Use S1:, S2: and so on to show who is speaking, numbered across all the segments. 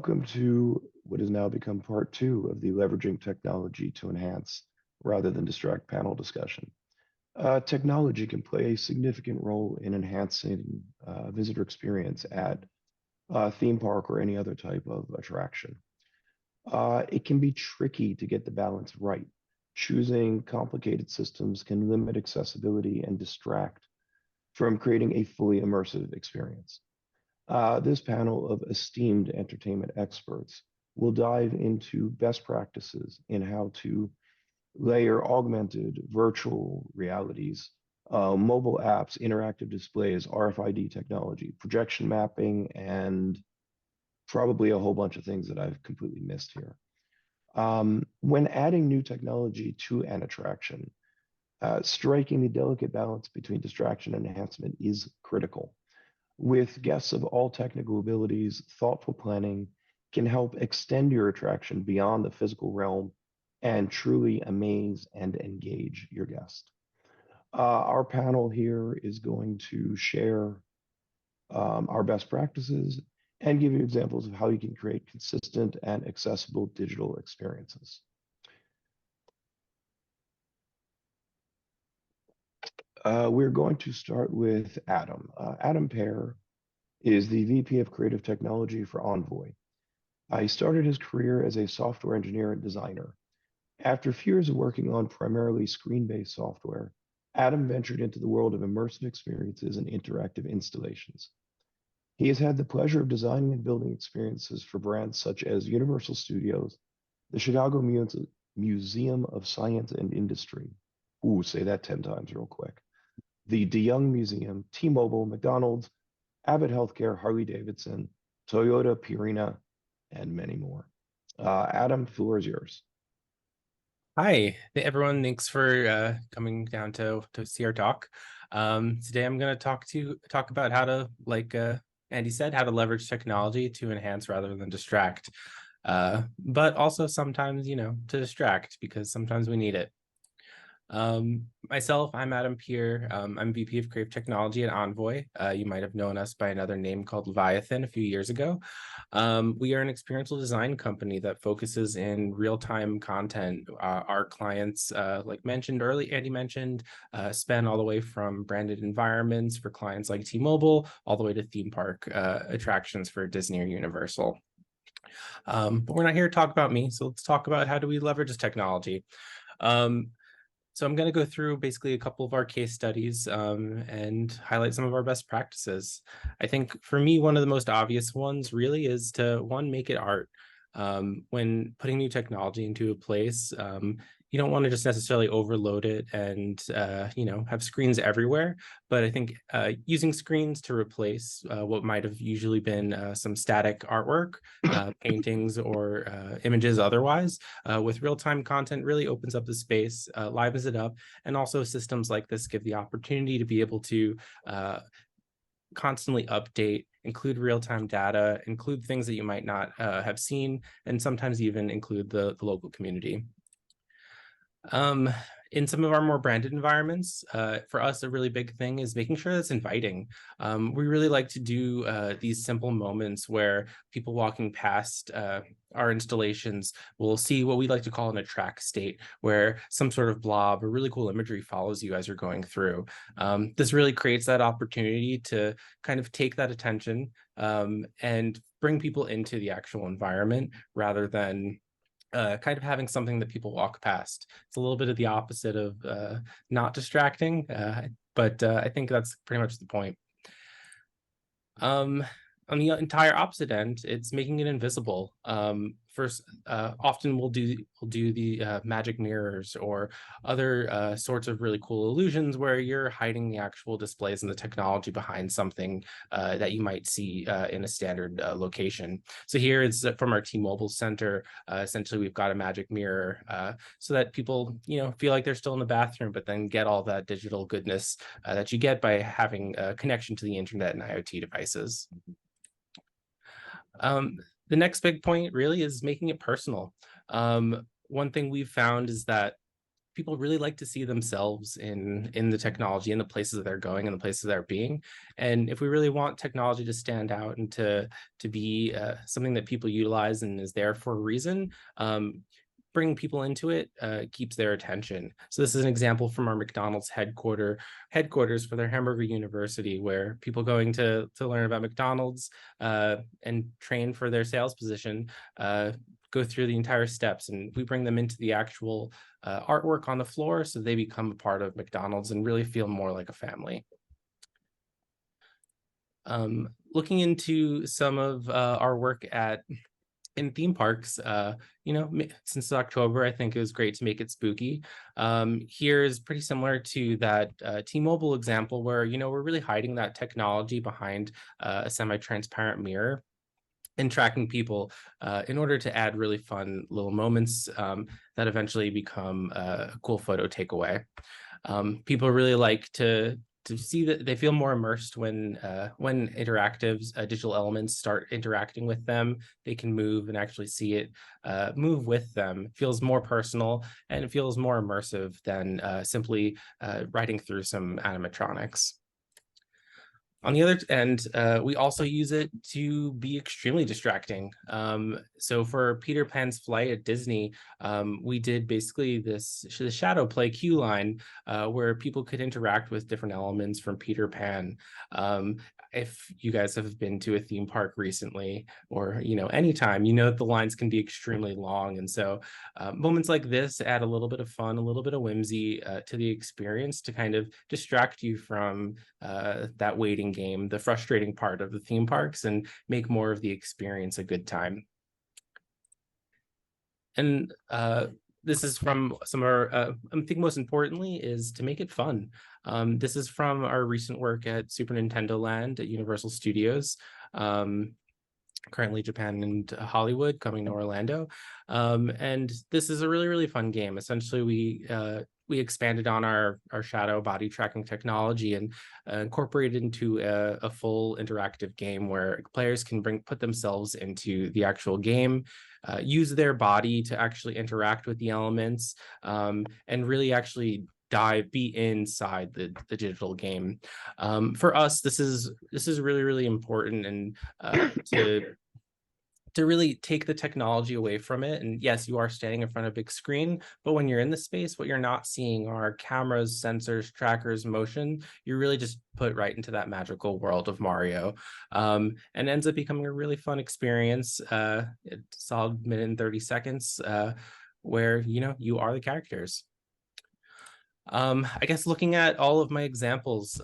S1: Welcome to what has now become part two of the leveraging technology to enhance rather than distract panel discussion. Technology can play a significant role in enhancing visitor experience at a theme park or any other type of attraction. It can be tricky to get the balance right. Choosing complicated systems can limit accessibility and distract from creating a fully immersive experience. This panel of esteemed entertainment experts will dive into best practices in how to layer augmented virtual realities, mobile apps, interactive displays, RFID technology, projection mapping, and probably a whole bunch of things that I've completely missed here. When adding new technology to an attraction, striking the delicate balance between distraction and enhancement is critical. With guests of all technical abilities, thoughtful planning can help extend your attraction beyond the physical realm and truly amaze and engage your guest. Our panel here is going to share our best practices and give you examples of how you can create consistent and accessible digital experiences. We're going to start with Adam. Adam Pear is the VP of Creative Technology for Envoy. He started his career as a software engineer and designer. After a few years of working on primarily screen-based software, Adam ventured into the world of immersive experiences and interactive installations. He has had the pleasure of designing and building experiences for brands such as Universal Studios, the Chicago Museum of Science and Industry. Ooh, say that 10 times real quick. The De Young Museum, T-Mobile, McDonald's, Abbott Healthcare, Harley-Davidson, Toyota, Purina, and many more. Adam, the floor is yours.
S2: Hi, everyone. Thanks for coming down to see our talk. Today I'm going to talk about how to, like Andy said, how to leverage technology to enhance rather than distract. But also sometimes, to distract because sometimes we need it. Myself, I'm Adam Peer. I'm VP of Creative Technology at Envoy. You might have known us by another name called Leviathan a few years ago. We are an experiential design company that focuses in real-time content. Our clients, like Andy mentioned, span all the way from branded environments for clients like T-Mobile, all the way to theme park attractions for Disney or Universal. But we're not here to talk about me, so let's talk about how do we leverage this technology. So I'm going to go through basically a couple of our case studies and highlight some of our best practices. I think for me, one of the most obvious ones really is to, one, make it art. When putting new technology into a place, you don't want to just necessarily overload it and, have screens everywhere. But I think using screens to replace what might have usually been some static artwork, paintings or images otherwise, with real-time content really opens up the space, livens it up. And also systems like this give the opportunity to be able to constantly update, include real-time data, include things that you might not have seen, and sometimes even include the local community. In some of our more branded environments, for us, a really big thing is making sure that's inviting. We really like to do these simple moments where people walking past our installations will see what we like to call an attract state, where some sort of blob or really cool imagery follows you as you're going through. This really creates that opportunity to kind of take that attention and bring people into the actual environment rather than kind of having something that people walk past. It's a little bit of the opposite of not distracting, but I think that's pretty much the point. On the entire opposite end, it's making it invisible. First, often we'll do the magic mirrors or other sorts of really cool illusions where you're hiding the actual displays and the technology behind something that you might see in a standard location. So here it's from our T-Mobile center. Essentially, we've got a magic mirror so that people, feel like they're still in the bathroom, but then get all that digital goodness that you get by having a connection to the internet and IoT devices. The next big point really is making it personal. One thing we've found is that people really like to see themselves in the technology, in the places that they're going, and the places they're being. And if we really want technology to stand out and to be something that people utilize and is there for a reason, bringing people into it keeps their attention. So this is an example from our McDonald's headquarters for their Hamburger University, where people going to learn about McDonald's and train for their sales position go through the entire steps, and we bring them into the actual artwork on the floor, so they become a part of McDonald's and really feel more like a family. Looking into some of our work in theme parks, since October, I think it was great to make it spooky. Here is pretty similar to that T-Mobile example where, we're really hiding that technology behind a semi-transparent mirror and tracking people in order to add really fun little moments that eventually become a cool photo takeaway. People really like to see that they feel more immersed when interactives, digital elements start interacting with them. They can move and actually see it move with them. It feels more personal and it feels more immersive than simply riding through some animatronics. On the other end, we also use it to be extremely distracting. So for Peter Pan's flight at Disney, we did basically the shadow play queue line where people could interact with different elements from Peter Pan. If you guys have been to a theme park recently, or anytime, that the lines can be extremely long, and so moments like this add a little bit of fun, a little bit of whimsy to the experience to kind of distract you from that waiting game, the frustrating part of the theme parks, and make more of the experience a good time. And this is from some of our, I think most importantly is to make it fun. This is from our recent work at Super Nintendo Land at Universal Studios. Currently Japan and Hollywood, coming to Orlando. And this is a really, really fun game. Essentially, we expanded on our shadow body tracking technology and incorporated into a full interactive game where players can put themselves into the actual game, use their body to actually interact with the elements, and really actually be inside the digital game. For us, this is really, really important, and to really take the technology away from it. And yes, you are standing in front of a big screen, but when you're in the space, what you're not seeing are cameras, sensors, trackers, motion. You're really just put right into that magical world of Mario, and ends up becoming a really fun experience. A solid minute and 30 seconds where you are the characters. I guess looking at all of my examples,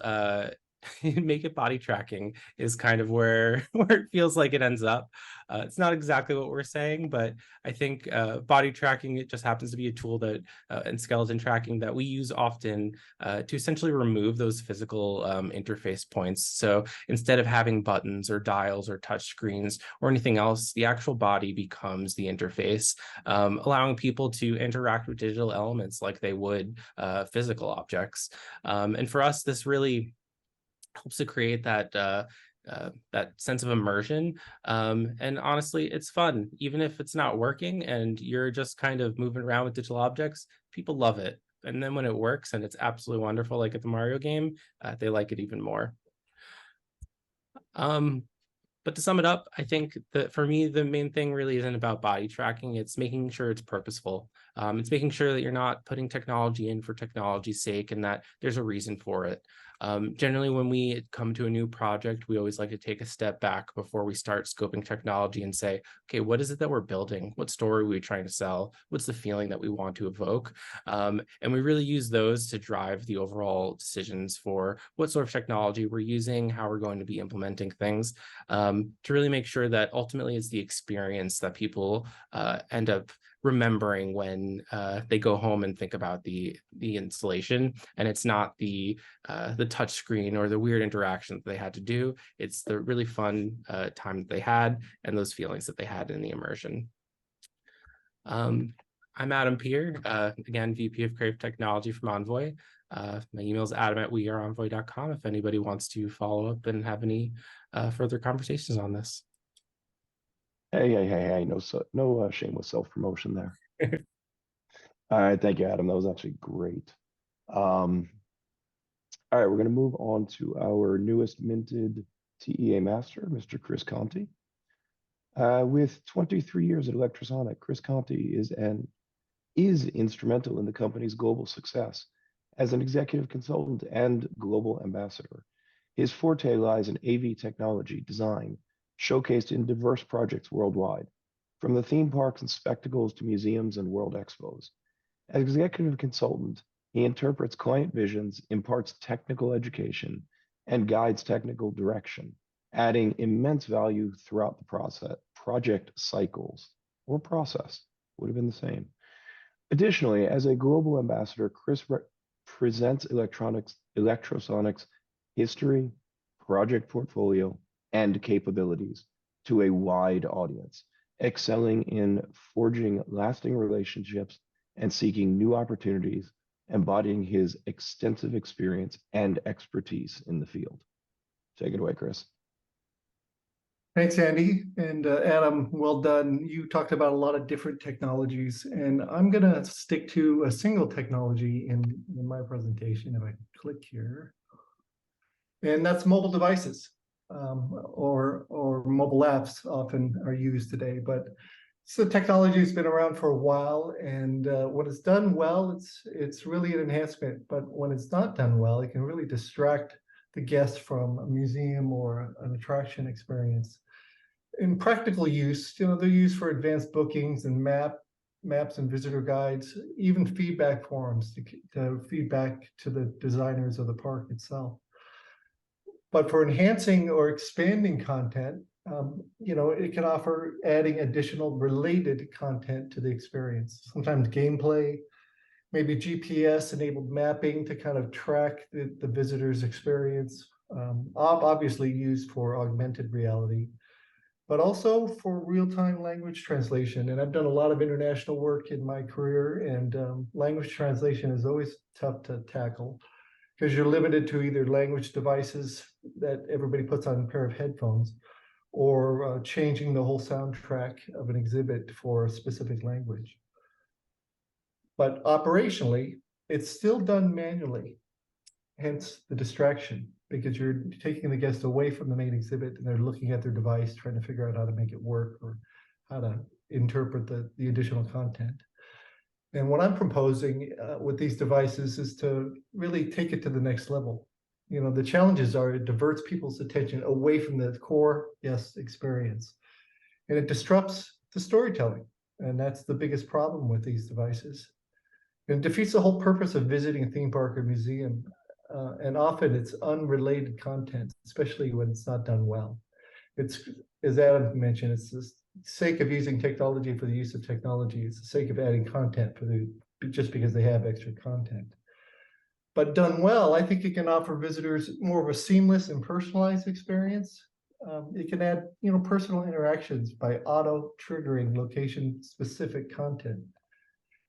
S2: make it body tracking is kind of where it feels like it ends up. It's not exactly what we're saying, but I think body tracking, it just happens to be a tool that and skeleton tracking that we use often to essentially remove those physical interface points. So instead of having buttons or dials or touch screens or anything else, the actual body becomes the interface, allowing people to interact with digital elements like they would physical objects. And for us, this really helps to create that sense of immersion. And honestly, it's fun. Even if it's not working and you're just kind of moving around with digital objects, people love it. And then when it works and it's absolutely wonderful, like at the Mario game, they like it even more. But to sum it up, I think that for me, the main thing really isn't about body tracking. It's making sure it's purposeful. It's making sure that you're not putting technology in for technology's sake and that there's a reason for it. Generally, when we come to a new project, we always like to take a step back before we start scoping technology and say, okay, what is it that we're building? What story are we trying to sell? What's the feeling that we want to evoke? And we really use those to drive the overall decisions for what sort of technology we're using, how we're going to be implementing things, to really make sure that ultimately it's the experience that people end up remembering when they go home and think about the installation, and it's not the touch screen or the weird interactions they had to do. It's the really fun time that they had and those feelings that they had in the immersion. I'm Adam Peer, again, VP of Creative Technology from Envoy. My email is adam@weareenvoy.com if anybody wants to follow up and have any further conversations on this.
S1: Hey, no shameless self-promotion there. All right, thank you, Adam. That was actually great. Um, all right, we're going to move on to our newest minted TEA master, Mr. Chris Conti. With 23 years at Electrosonic, Chris Conti is instrumental in the company's global success as an executive consultant and global ambassador. His forte lies in AV technology design, showcased in diverse projects worldwide, from the theme parks and spectacles to museums and world expos. As executive consultant, he interprets client visions, imparts technical education, and guides technical direction, adding immense value throughout the project cycles or process would have been the same. Additionally, as a global ambassador, Chris presents Electrosonics history, project portfolio, and capabilities to a wide audience, excelling in forging lasting relationships and seeking new opportunities, embodying his extensive experience and expertise in the field. Take it away, Chris.
S3: Thanks, Andy. And Adam, well done. You talked about a lot of different technologies, and I'm going to stick to a single technology in my presentation. If I click here, and that's mobile devices, or mobile apps often are used today. But so technology has been around for a while, and when it's done well, it's really an enhancement. But when it's not done well, it can really distract the guest from a museum or an attraction experience. In practical use, they're used for advanced bookings and maps and visitor guides, even feedback forums to feedback to the designers of the park itself. But for enhancing or expanding content, it can offer adding additional related content to the experience. Sometimes gameplay, maybe GPS-enabled mapping to kind of track the visitor's experience, obviously used for augmented reality, but also for real-time language translation. And I've done a lot of international work in my career, and language translation is always tough to tackle because you're limited to either language devices that everybody puts on a pair of headphones, or changing the whole soundtrack of an exhibit for a specific language. But operationally, it's still done manually, hence the distraction, because you're taking the guest away from the main exhibit and they're looking at their device, trying to figure out how to make it work or how to interpret the additional content. And what I'm proposing with these devices is to really take it to the next level. The challenges are it diverts people's attention away from the core guest experience, and it disrupts the storytelling. And that's the biggest problem with these devices. And it defeats the whole purpose of visiting a theme park or museum. And often it's unrelated content, especially when it's not done well. It's, as Adam mentioned, it's the sake of using technology for the use of technology. It's the sake of adding content just because they have extra content. But done well, I think it can offer visitors more of a seamless and personalized experience. It can add, personal interactions by auto-triggering location-specific content.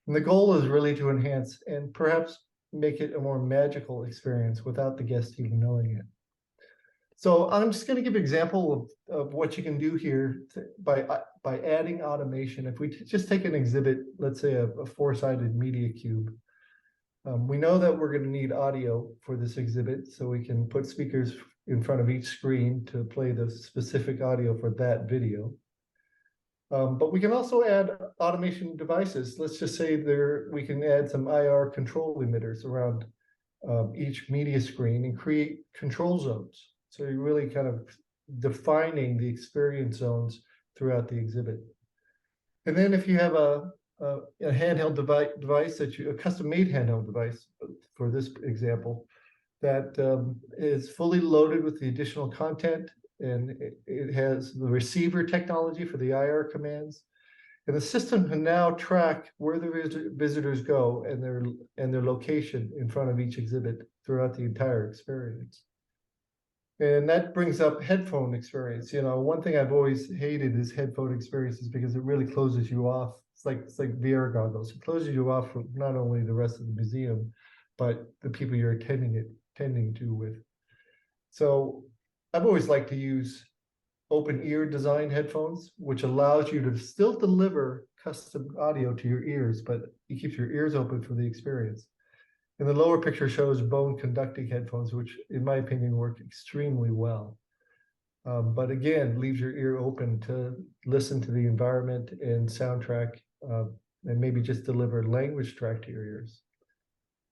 S3: And the goal is really to enhance and perhaps make it a more magical experience without the guest even knowing it. So I'm just going to give an example of what you can do here by adding automation. If we just take an exhibit, let's say a four-sided media cube, we know that we're going to need audio for this exhibit, so we can put speakers in front of each screen to play the specific audio for that video. But we can also add automation devices. Let's just say we can add some IR control emitters around each media screen and create control zones. So you're really kind of defining the experience zones throughout the exhibit. And then if you have a handheld device a custom-made handheld device for this example, that is fully loaded with the additional content, and it has the receiver technology for the IR commands, and the system can now track where the visitors go and their location in front of each exhibit throughout the entire experience. And that brings up headphone experience. One thing I've always hated is headphone experiences because it really closes you off. It's like VR goggles. It closes you off from not only the rest of the museum, but the people you're attending to with. So I've always liked to use open ear design headphones, which allows you to still deliver custom audio to your ears, but it keeps your ears open for the experience. And the lower picture shows bone conducting headphones, which in my opinion work extremely well. But again, leaves your ear open to listen to the environment and soundtrack, and maybe just deliver language track to your ears.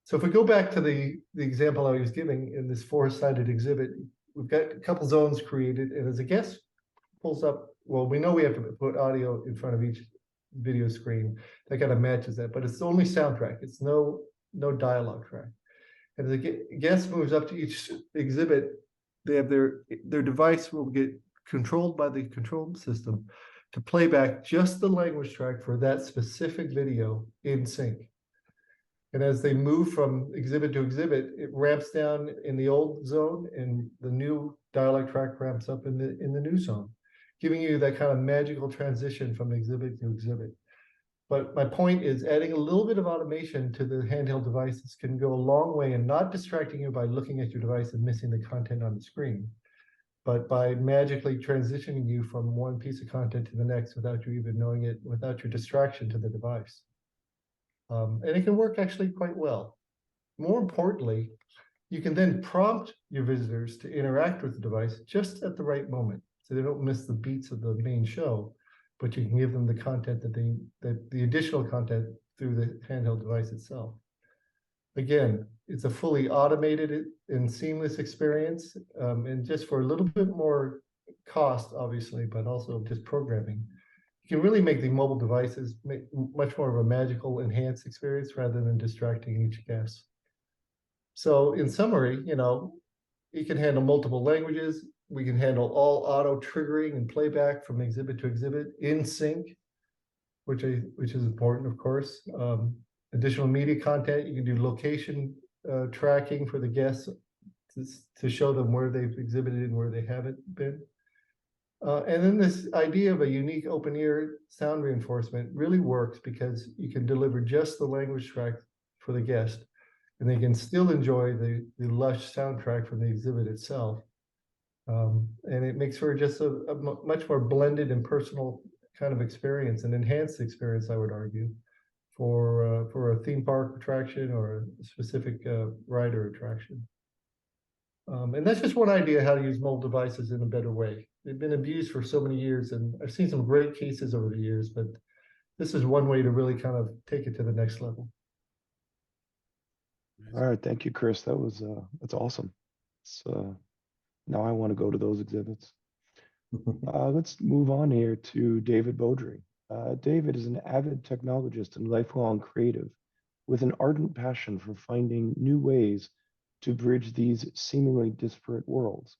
S3: So if we go back to the example I was giving in this 4-sided exhibit, we've got a couple zones created, and as a guest pulls up, well, we know we have to put audio in front of each video screen that kind of matches that, but it's only soundtrack. It's no dialogue track. And as a guest moves up to each exhibit, they have their device will get controlled by the control system to play back just the language track for that specific video in sync. And as they move from exhibit to exhibit, it ramps down in the old zone and the new dialogue track ramps up in the new zone, giving you that kind of magical transition from exhibit to exhibit. But my point is adding a little bit of automation to the handheld devices can go a long way in not distracting you by looking at your device and missing the content on the screen, but by magically transitioning you from one piece of content to the next without you even knowing it, without your distraction to the device. And it can work actually quite well. More importantly, you can then prompt your visitors to interact with the device just at the right moment, so they don't miss the beats of the main show, but you can give them the content that the additional content through the handheld device itself. Again, it's a fully automated and seamless experience, and just for a little bit more cost, obviously, but also just programming, you can really make the mobile devices much more of a magical, enhanced experience rather than distracting each guest. So in summary, it can handle multiple languages. We can handle all auto triggering and playback from exhibit to exhibit in sync, which is important, of course. Additional media content, you can do location tracking for the guests to show them where they've exhibited and where they haven't been. And then this idea of a unique open ear sound reinforcement really works because you can deliver just the language track for the guest, and they can still enjoy the lush soundtrack from the exhibit itself. And it makes for just a much more blended and personal kind of experience, an enhanced experience, I would argue, for a theme park attraction or a specific ride or attraction. And that's just one idea how to use mobile devices in a better way. They've been abused for so many years, and I've seen some great cases over the years, but this is one way to really kind of take it to the next level.
S1: All right, thank you, Chris. That's awesome. Now I want to go to those exhibits. Let's move on here to David Beaudry. David is an avid technologist and lifelong creative with an ardent passion for finding new ways to bridge these seemingly disparate worlds.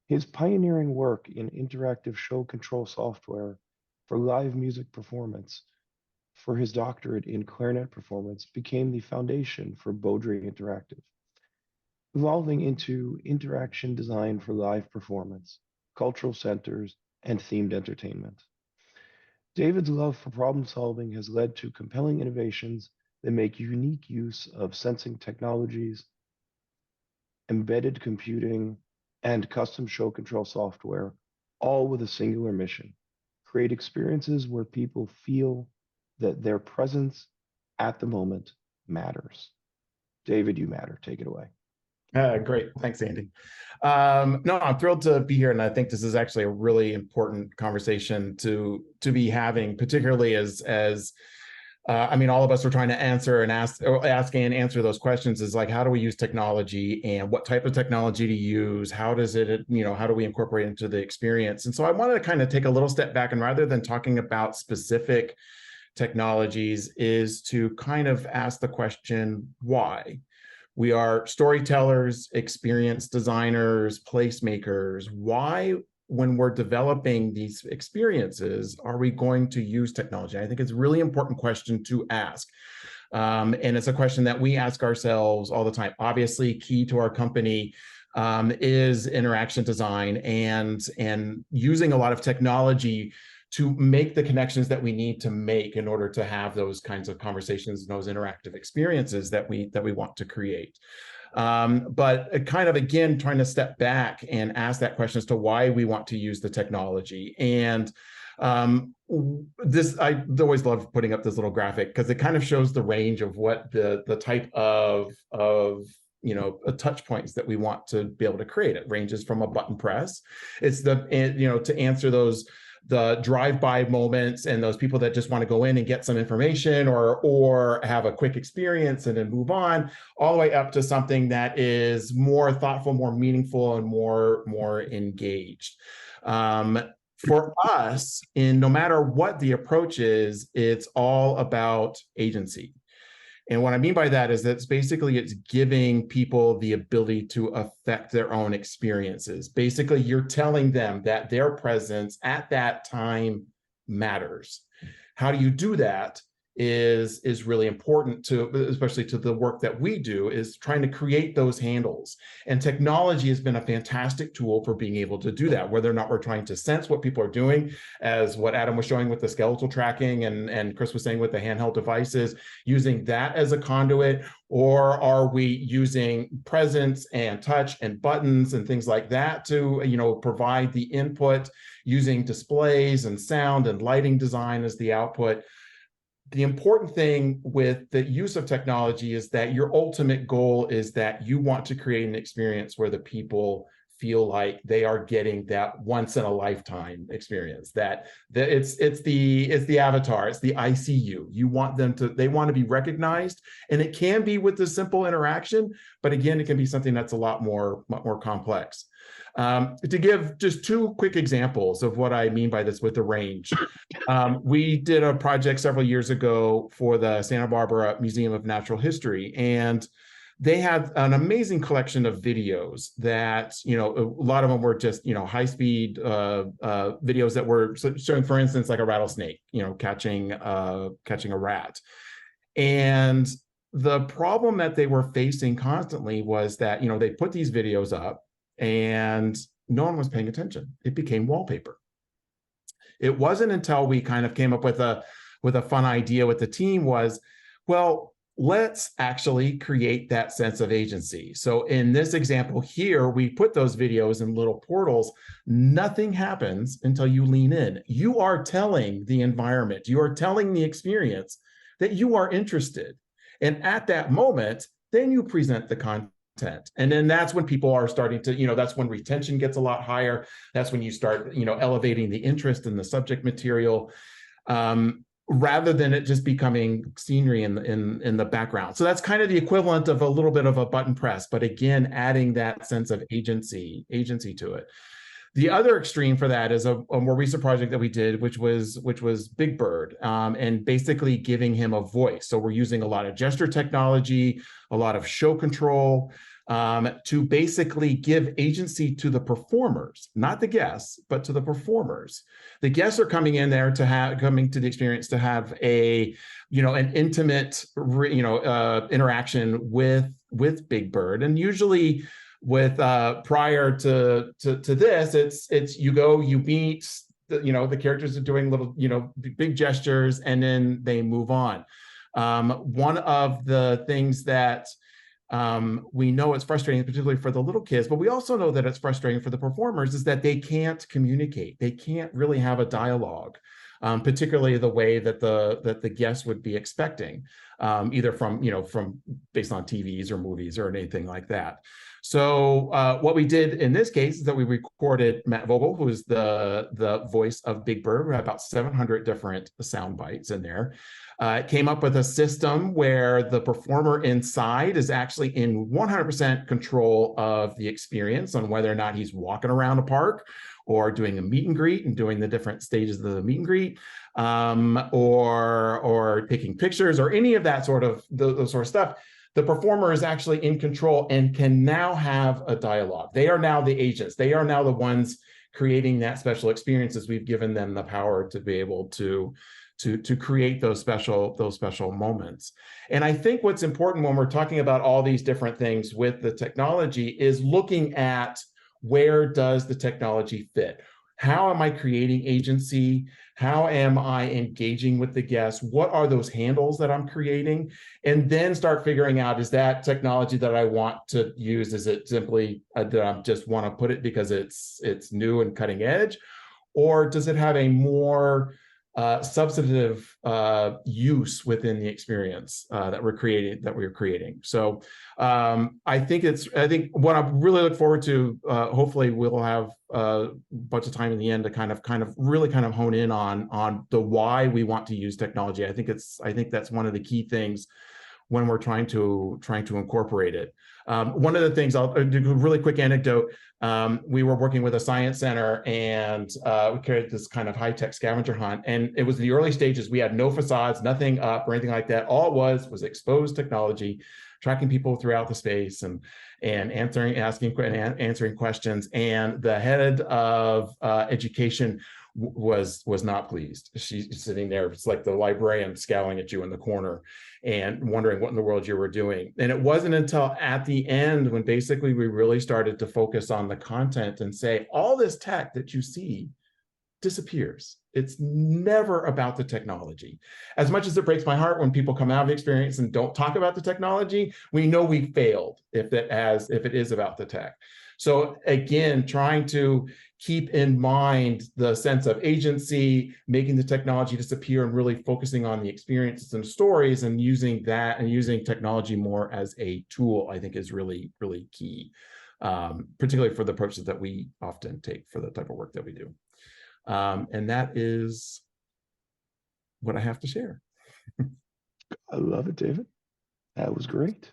S1: His pioneering work in interactive show control software for live music performance for his doctorate in clarinet performance became the foundation for Beaudry Interactive, evolving into interaction design for live performance, cultural centers, and themed entertainment. David's love for problem solving has led to compelling innovations that make unique use of sensing technologies, embedded computing, and custom show control software, all with a singular mission: create experiences where people feel that their presence at the moment matters. David, you matter. Take it away.
S4: Great. Thanks, Andy. No, I'm thrilled to be here, and I think this is actually a really important conversation to be having, particularly as I mean, all of us are trying to answer and ask and answer those questions is like, how do we use technology and what type of technology to use? How does it, how do we incorporate it into the experience? And so I wanted to kind of take a little step back, and rather than talking about specific technologies is to kind of ask the question, why? We are storytellers, experience designers, placemakers. Why, when we're developing these experiences, are we going to use technology? I think it's a really important question to ask. And it's a question that we ask ourselves all the time. Obviously, key to our company is interaction design and using a lot of technology to make the connections that we need to make in order to have those kinds of conversations and those interactive experiences that we want to create. But kind of, again, trying to step back and ask that question as to why we want to use the technology. And I always love putting up this little graphic because it kind of shows the range of what the type of touch points that we want to be able to create. It ranges from a button press. It's to answer the drive-by moments and those people that just want to go in and get some information or have a quick experience and then move on, all the way up to something that is more thoughtful, more meaningful, and more engaged. For us, no matter what the approach is, it's all about agency. And what I mean by that is that it's giving people the ability to affect their own experiences. Basically, you're telling them that their presence at that time matters. How do you do that is really important especially to the work that we do, is trying to create those handles. And technology has been a fantastic tool for being able to do that, whether or not we're trying to sense what people are doing, as what Adam was showing with the skeletal tracking and Chris was saying with the handheld devices, using that as a conduit, or are we using presence and touch and buttons and things like that to, provide the input, using displays and sound and lighting design as the output. The important thing with the use of technology is that your ultimate goal is that you want to create an experience where the people feel like they are getting that once in a lifetime experience, that it's the avatar, it's the ICU. You want they want to be recognized, and it can be with the simple interaction, but again, it can be something that's a lot more complex. To give just two quick examples of what I mean by this with the range. We did a project several years ago for the Santa Barbara Museum of Natural History, and they had an amazing collection of videos that, a lot of them were just, high-speed videos that were showing, for instance, like a rattlesnake, catching a rat. And the problem that they were facing constantly was that, they put these videos up and no one was paying attention. It became wallpaper. It wasn't until we kind of came up with a fun idea with the team was, well, let's actually create that sense of agency. So in this example here, we put those videos in little portals. Nothing happens until you lean in. You are telling the environment, you are telling the experience that you are interested. And at that moment, then you present the content. And then that's when people are starting to, that's when retention gets a lot higher. That's when you start, elevating the interest in the subject material, rather than it just becoming scenery in the background. So that's kind of the equivalent of a little bit of a button press, but again, adding that sense of agency to it. The other extreme for that is a more recent project that we did, which was Big Bird, and basically giving him a voice. So we're using a lot of gesture technology, a lot of show control, to basically give agency to the performers, not the guests, but to the performers. The guests are coming in there coming to the experience to have an intimate, interaction with Big Bird, and usually with prior to this, it's you go, you meet, the characters are doing little, big gestures, and then they move on. One of the things that we know it's frustrating, particularly for the little kids, but we also know that it's frustrating for the performers, is that they can't communicate. They can't really have a dialogue, particularly the way that the guests would be expecting, either from based on TVs or movies or anything like that. So what we did in this case is that we recorded Matt Vogel, who is the voice of Big Bird. We had about 700 different sound bites in there. Came up with a system where the performer inside is actually in 100% control of the experience on whether or not he's walking around a park or doing a meet and greet and doing the different stages of the meet and greet, or taking pictures or any of that sort of stuff. The performer is actually in control and can now have a dialogue. They are now the agents. They are now the ones creating that special experiences. We've given them the power to be able to create those special moments. And I think what's important when we're talking about all these different things with the technology is looking at, where does the technology fit? How am I creating agency? How am I engaging with the guests? What are those handles that I'm creating? And then start figuring out, is that technology that I want to use? Is it simply that I just want to put it because it's new and cutting edge? Or does it have a more substantive use within the experience that we're creating? So I think what I really look forward to, hopefully we'll have a bunch of time in the end to kind of really hone in on the why we want to use technology. I think that's one of the key things when we're trying to incorporate it. One of the things, I'll do a really quick anecdote. We were working with a science center, and we created this kind of high-tech scavenger hunt. And it was the early stages. We had no facades, nothing up or anything like that. All it was exposed technology, tracking people throughout the space and answering questions. And the head of education was not pleased. She's sitting there, it's like the librarian scowling at you in the corner and wondering what in the world you were doing. And it wasn't until at the end when basically we really started to focus on the content and say, all this tech that you see disappears. It's never about the technology. As much as it breaks my heart when people come out of the experience and don't talk about the technology, we know we failed if it is about the tech. So again, trying to keep in mind the sense of agency, making the technology disappear, and really focusing on the experiences and stories, and using technology more as a tool, I think is really, really key, particularly for the approaches that we often take for the type of work that we do. And that is what I have to share.
S1: I love it, David. That was great.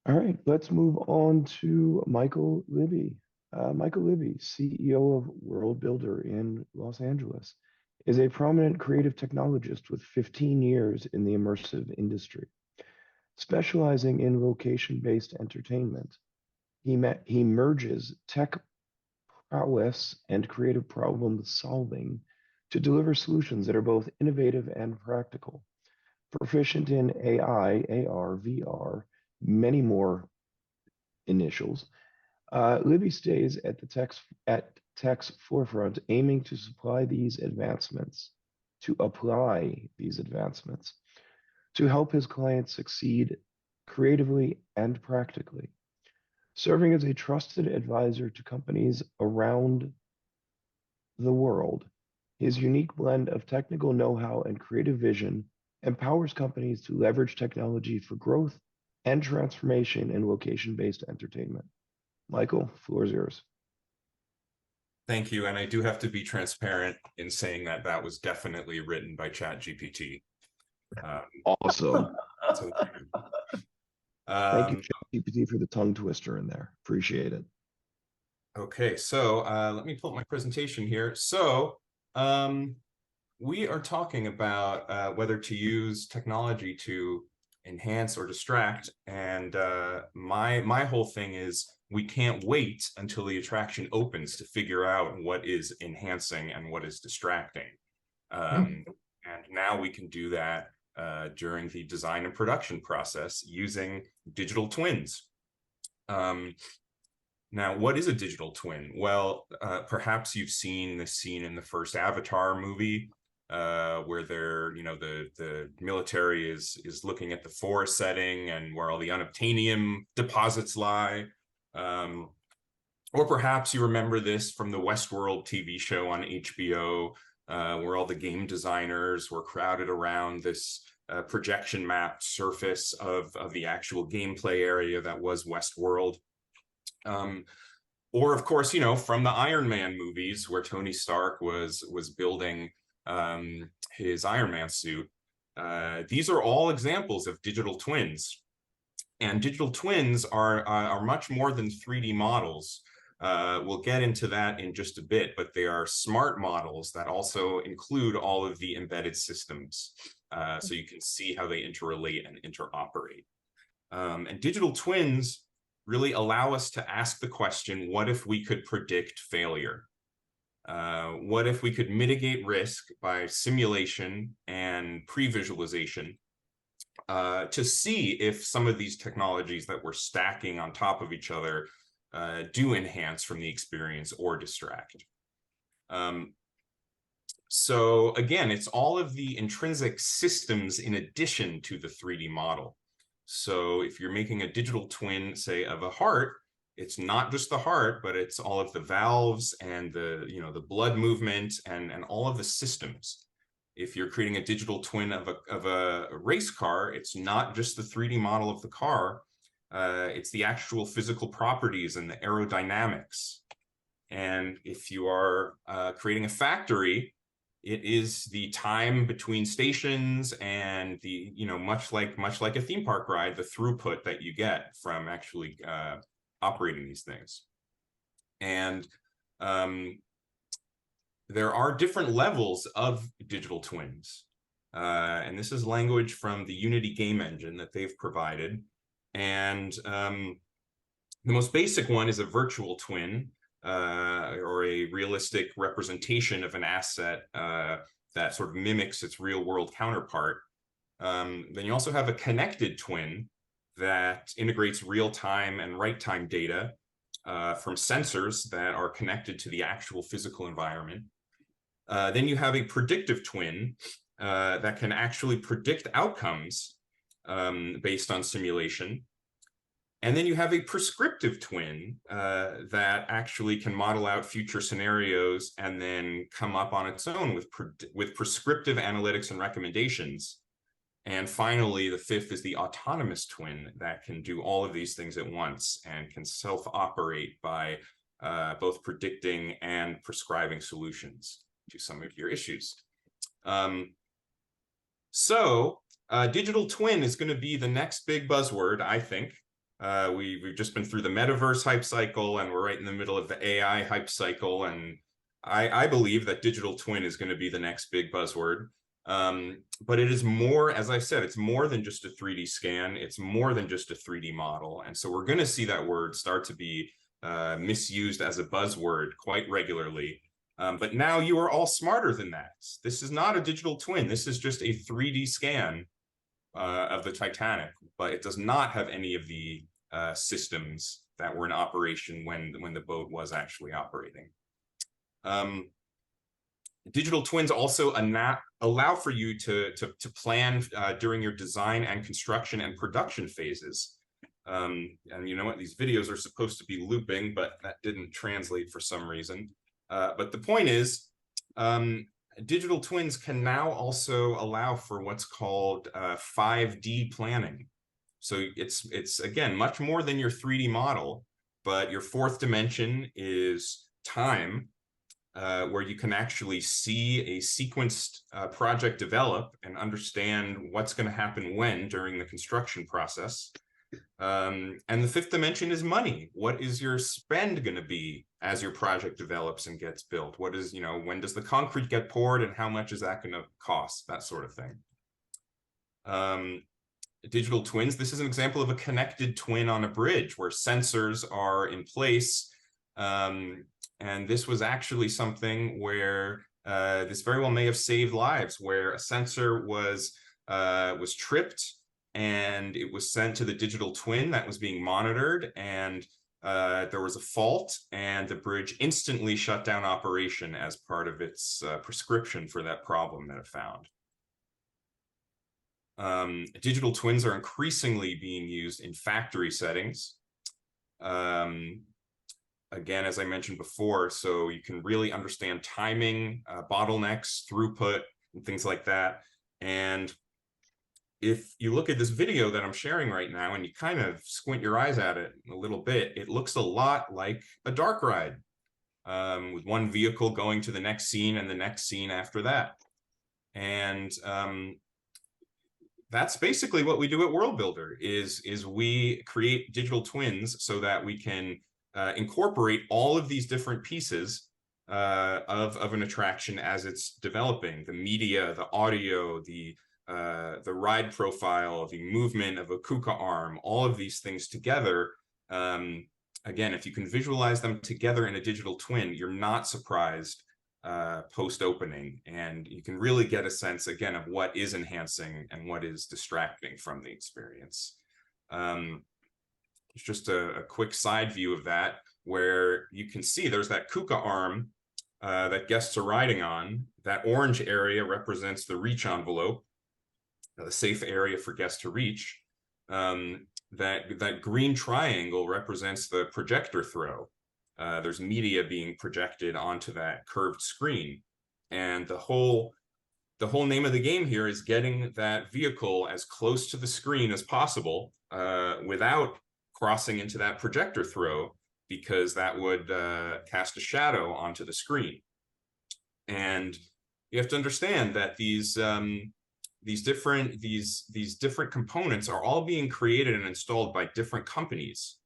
S1: All right, let's move on to Michael Libby. Michael Libby, CEO of World Builder in Los Angeles, is a prominent creative technologist with 15 years in the immersive industry. Specializing in location-based entertainment, he merges tech prowess and creative problem solving to deliver solutions that are both innovative and practical. Proficient in AI, AR, VR, many more initials, Libby stays at tech's forefront, aiming to apply these advancements to help his clients succeed creatively and practically. Serving as a trusted advisor to companies around the world, his unique blend of technical know-how and creative vision empowers companies to leverage technology for growth and transformation in location-based entertainment. Michael, floor is yours.
S5: Thank you. And I do have to be transparent in saying that that was definitely written by ChatGPT.
S1: Awesome.
S5: So,
S1: thank you, ChatGPT, for the tongue twister in there. Appreciate it.
S5: Okay, so let me pull up my presentation here. So we are talking about whether to use technology to enhance or distract. And my whole thing is, we can't wait until the attraction opens to figure out what is enhancing and what is distracting. And now we can do that during the design and production process using digital twins. Now, what is a digital twin? Well, perhaps you've seen this scene in the first Avatar movie, where the military is looking at the forest setting and where all the unobtainium deposits lie. Or perhaps you remember this from the Westworld TV show on HBO, where all the game designers were crowded around this projection map surface of the actual gameplay area that was Westworld. Or of course, from the Iron Man movies, where Tony Stark was building his Iron Man suit. These are all examples of digital twins. And digital twins are much more than 3D models. We'll get into that in just a bit, but they are smart models that also include all of the embedded systems. So you can see how they interrelate and interoperate. And digital twins really allow us to ask the question, what if we could predict failure? What if we could mitigate risk by simulation and pre-visualization? To see if some of these technologies that we're stacking on top of each other do enhance from the experience or distract. So again, it's all of the intrinsic systems in addition to the 3D model. So if you're making a digital twin, say, of a heart, it's not just the heart, but it's all of the valves and the, you know, the blood movement and all of the systems. If you're creating a digital twin of a race car, it's not just the 3D model of the car, it's the actual physical properties and the aerodynamics. And if you are creating a factory, it is the time between stations and the, you know, much like a theme park ride, the throughput that you get from actually operating these things. And there are different levels of digital twins. And this is language from the Unity game engine that they've provided. And the most basic one is a virtual twin, or a realistic representation of an asset that sort of mimics its real world counterpart. Then you also have a connected twin that integrates real-time and right-time data from sensors that are connected to the actual physical environment. Then you have a predictive twin that can actually predict outcomes based on simulation. And then you have a prescriptive twin that actually can model out future scenarios and then come up on its own with prescriptive analytics and recommendations. And finally, the fifth is the autonomous twin that can do all of these things at once and can self-operate by both predicting and prescribing solutions to some of your issues. Digital twin is going to be the next big buzzword, I think. We've just been through the metaverse hype cycle, and we're right in the middle of the AI hype cycle. And I believe that digital twin is going to be the next big buzzword. But it is more, as I said, it's more than just a 3D scan. It's more than just a 3D model. And so we're going to see that word start to be misused as a buzzword quite regularly. But now you are all smarter than that. This is not a digital twin. This is just a 3D scan of the Titanic, but it does not have any of the systems that were in operation when the boat was actually operating. Digital twins also allow for you to plan during your design and construction and production phases. And you know what? These videos are supposed to be looping, but that didn't translate for some reason. But the point is, digital twins can now also allow for what's called 5D planning. So it's again, much more than your 3D model, but your fourth dimension is time, where you can actually see a sequenced project develop and understand what's going to happen when during the construction process. And the fifth dimension is money. What is your spend going to be as your project develops and gets built? What is, you know, when does the concrete get poured and how much is that going to cost? That sort of thing. Digital twins. This is an example of a connected twin on a bridge where sensors are in place. And this was actually something where this very well may have saved lives, where a sensor was tripped and it was sent to the digital twin that was being monitored, and there was a fault, and the bridge instantly shut down operation as part of its prescription for that problem that it found. Digital twins are increasingly being used in factory settings. Again, as I mentioned before, so you can really understand timing, bottlenecks, throughput, and things like that. And if you look at this video that I'm sharing right now and you kind of squint your eyes at it a little bit, it looks a lot like a dark ride, with one vehicle going to the next scene and the next scene after that. And that's basically what we do at World Builder, is we create digital twins so that we can incorporate all of these different pieces of an attraction as it's developing: the media, the audio, the ride profile, the movement of a KUKA arm, all of these things together. Again, if you can visualize them together in a digital twin, you're not surprised post-opening, and you can really get a sense, again, of what is enhancing and what is distracting from the experience. It's just a quick side view of that, where you can see there's that KUKA arm that guests are riding on. That orange area represents the reach envelope, the safe area for guests to reach. That green triangle represents the projector throw. There's media being projected onto that curved screen. And the whole name of the game here is getting that vehicle as close to the screen as possible without crossing into that projector throw, because that would cast a shadow onto the screen. And you have to understand that these different components are all being created and installed by different companies,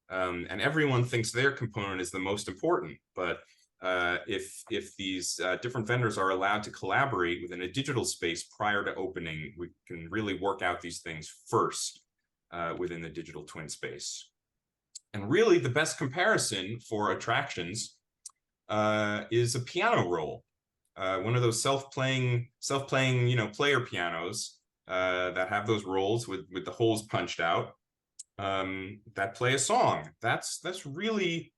S5: and everyone thinks their component is the most important. But if these different vendors are allowed to collaborate within a digital space prior to opening, we can really work out these things first within the digital twin space. And really, the best comparison for attractions is a piano roll, one of those self-playing, player pianos that have those rolls with the holes punched out that play a song. That's really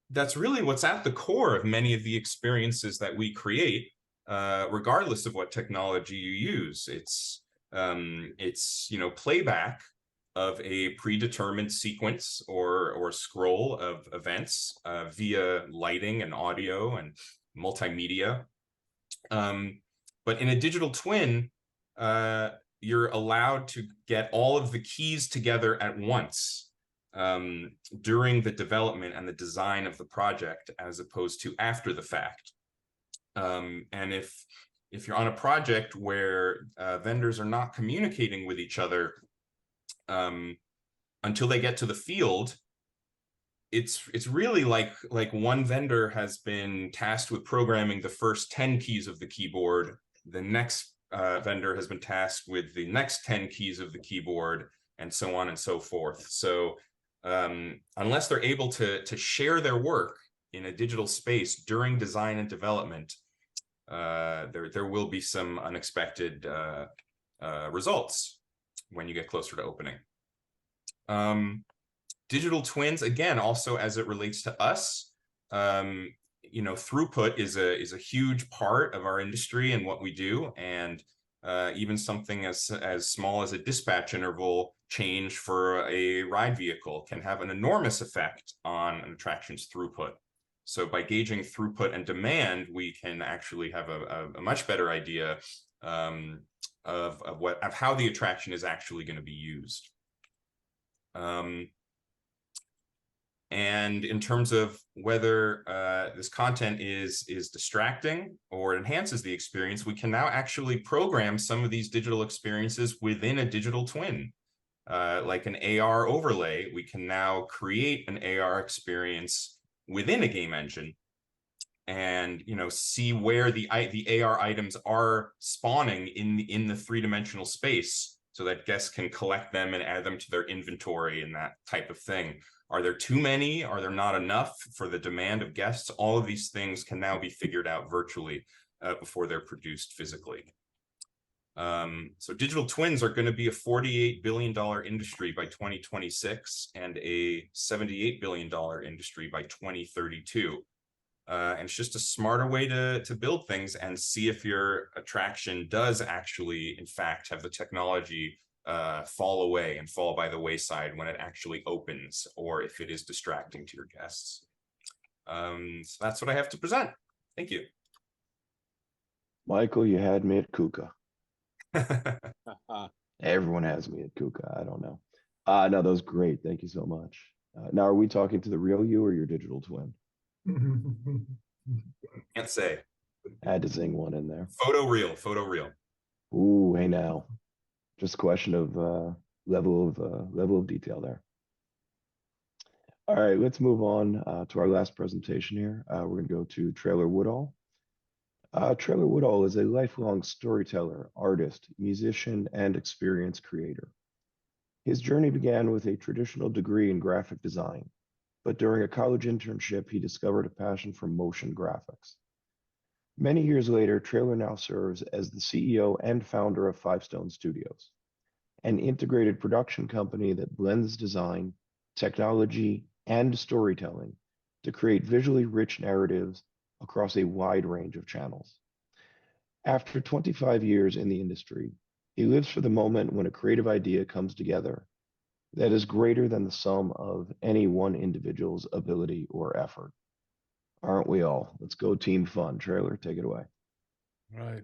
S5: what's at the core of many of the experiences that we create, regardless of what technology you use. It's playback of a predetermined sequence or scroll of events via lighting and audio and multimedia. But in a digital twin, you're allowed to get all of the keys together at once during the development and the design of the project, as opposed to after the fact. And if you're on a project where vendors are not communicating with each other until they get to the field, it's really like one vendor has been tasked with programming the first 10 keys of the keyboard. The next vendor has been tasked with the next 10 keys of the keyboard, and so on and so forth. So unless they're able to share their work in a digital space during design and development, there will be some unexpected results when you get closer to opening. Digital twins, again, also as it relates to us, throughput is a huge part of our industry and what we do, and even something as small as a dispatch interval change for a ride vehicle can have an enormous effect on an attraction's throughput. So by gauging throughput and demand, we can actually have a much better idea of how the attraction is actually going to be used. And in terms of whether this content is distracting or enhances the experience, we can now actually program some of these digital experiences within a digital twin. Like an AR overlay, we can now create an AR experience within a game engine and see where the AR items are spawning in the three-dimensional space, so that guests can collect them and add them to their inventory and that type of thing. Are there too many? Are there not enough for the demand of guests? All of these things can now be figured out virtually before they're produced physically. So digital twins are going to be a $48 billion industry by 2026 and a $78 billion industry by 2032. And it's just a smarter way to build things and see if your attraction does actually, in fact, have the technology fall away and fall by the wayside when it actually opens, or if it is distracting to your guests. So that's what I have to present. Thank you.
S1: Michael, you had me at KUKA. Everyone has me at KUKA. I don't know. No, that was great. Thank you so much. Now, are we talking to the real you or your digital twin?
S5: Can't say.
S1: I had to zing one in there.
S5: Photo real.
S1: Ooh, hey now. Just a question of level of detail there. All right, let's move on to our last presentation here. We're going to go to Traylor Woodall. Traylor Woodall is a lifelong storyteller, artist, musician, and experience creator. His journey began with a traditional degree in graphic design, but during a college internship, he discovered a passion for motion graphics. Many years later, Traylor now serves as the CEO and founder of Five Stone Studios, an integrated production company that blends design, technology, and storytelling to create visually rich narratives across a wide range of channels. After 25 years in the industry, he lives for the moment when a creative idea comes together that is greater than the sum of any one individual's ability or effort. Aren't we all? Let's go Team Fun. Trailer, take it away.
S6: Right.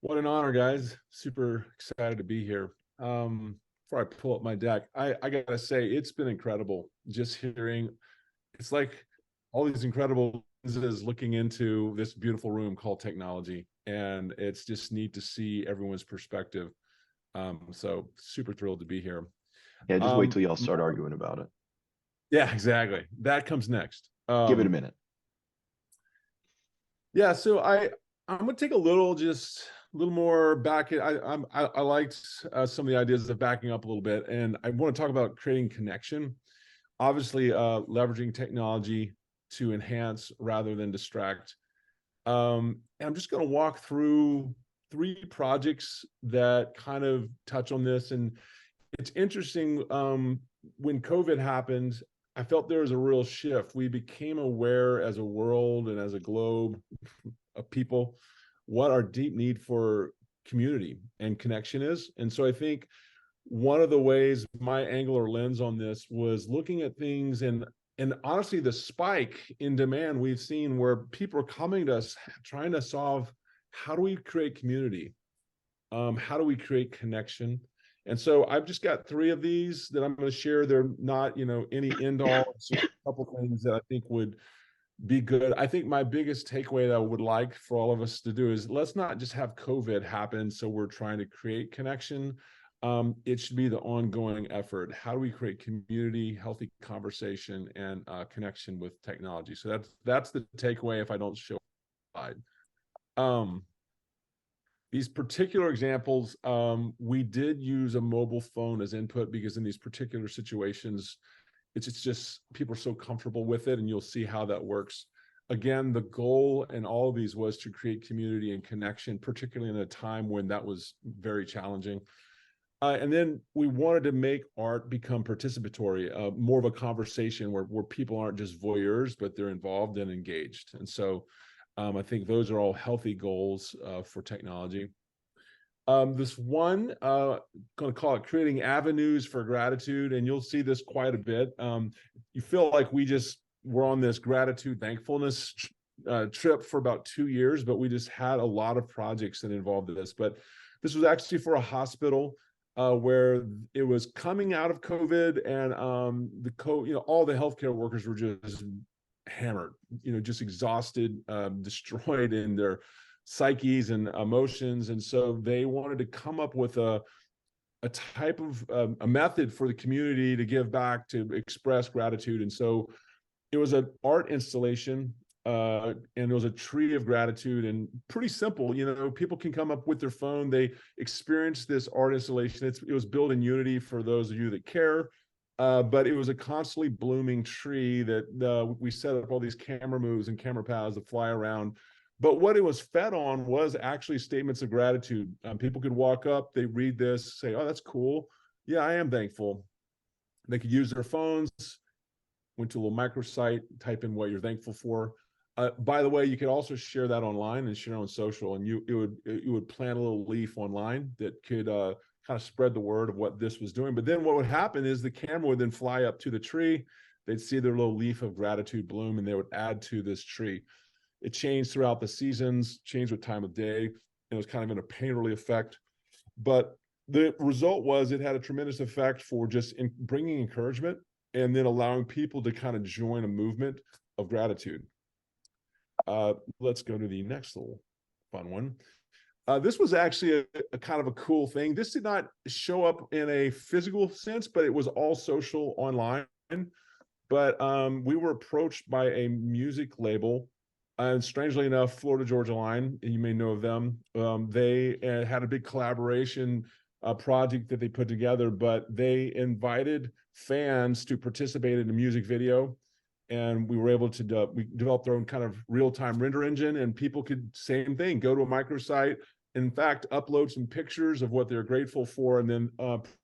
S6: What an honor, guys. Super excited to be here. Before I pull up my deck, I gotta say, it's been incredible just hearing. It's like all these incredible lenses looking into this beautiful room called technology. And it's just neat to see everyone's perspective. So super thrilled to be here.
S1: Yeah, just wait till y'all start arguing about it.
S6: Yeah, exactly. That comes next.
S1: Give it a minute.
S6: Yeah, so I'm gonna take a little more back. I liked some of the ideas of backing up a little bit, and I want to talk about creating connection. Obviously, leveraging technology to enhance rather than distract. And I'm just going to walk through 3 projects that kind of touch on this. And it's interesting, when COVID happened, I felt there was a real shift. We became aware as a world and as a globe of people what our deep need for community and connection is. And so I think one of the ways my angle or lens on this was looking at things and honestly, the spike in demand we've seen where people are coming to us trying to solve, how do we create community? How do we create connection? And so I've just got 3 of these that I'm going to share. They're not, any end all. It's just a couple things that I think would be good. I think my biggest takeaway that I would like for all of us to do is, let's not just have COVID happen so we're trying to create connection. It should be the ongoing effort. How do we create community, healthy conversation, and connection with technology? So that's the takeaway if I don't show slide. These particular examples, we did use a mobile phone as input because in these particular situations, it's just people are so comfortable with it, and you'll see how that works. Again, the goal in all of these was to create community and connection, particularly in a time when that was very challenging. And then we wanted to make art become participatory, more of a conversation where people aren't just voyeurs, but they're involved and engaged. And so I think those are all healthy goals for technology. This one, going to call it creating avenues for gratitude, and you'll see this quite a bit. You feel like we're on this gratitude, thankfulness trip for about 2 years, but we just had a lot of projects that involved this. But this was actually for a hospital where it was coming out of COVID, and all the healthcare workers were just hammered, just exhausted, destroyed in their psyches and emotions. And so they wanted to come up with a type of a method for the community to give back, to express gratitude. And so it was an art installation, and it was a tree of gratitude, and pretty simple. People can come up with their phone. They experience this art installation. It was built in Unity for those of you that care. But it was a constantly blooming tree that we set up all these camera moves and camera paths to fly around. But what it was fed on was actually statements of gratitude. People could walk up, they read this, say, "Oh, that's cool. Yeah, I am thankful." They could use their phones, went to a little microsite, type in what you're thankful for. By the way, you could also share that online and share on social, and you would plant a little leaf online that could kind of spread the word of what this was doing. But then what would happen is the camera would then fly up to the tree. They'd see their little leaf of gratitude bloom, and they would add to this tree. It changed throughout the seasons, changed with time of day. It was kind of in a painterly effect. But the result was it had a tremendous effect for just bringing encouragement and then allowing people to kind of join a movement of gratitude. Let's go to the next little fun one. This was actually a kind of a cool thing. This did not show up in a physical sense, but it was all social online. But we were approached by a music label, and strangely enough, Florida Georgia Line, and you may know of them. They had a big collaboration project that they put together, but they invited fans to participate in a music video. And we were able to we developed our own kind of real-time render engine, and people could, same thing, go to a microsite, in fact, upload some pictures of what they're grateful for, and then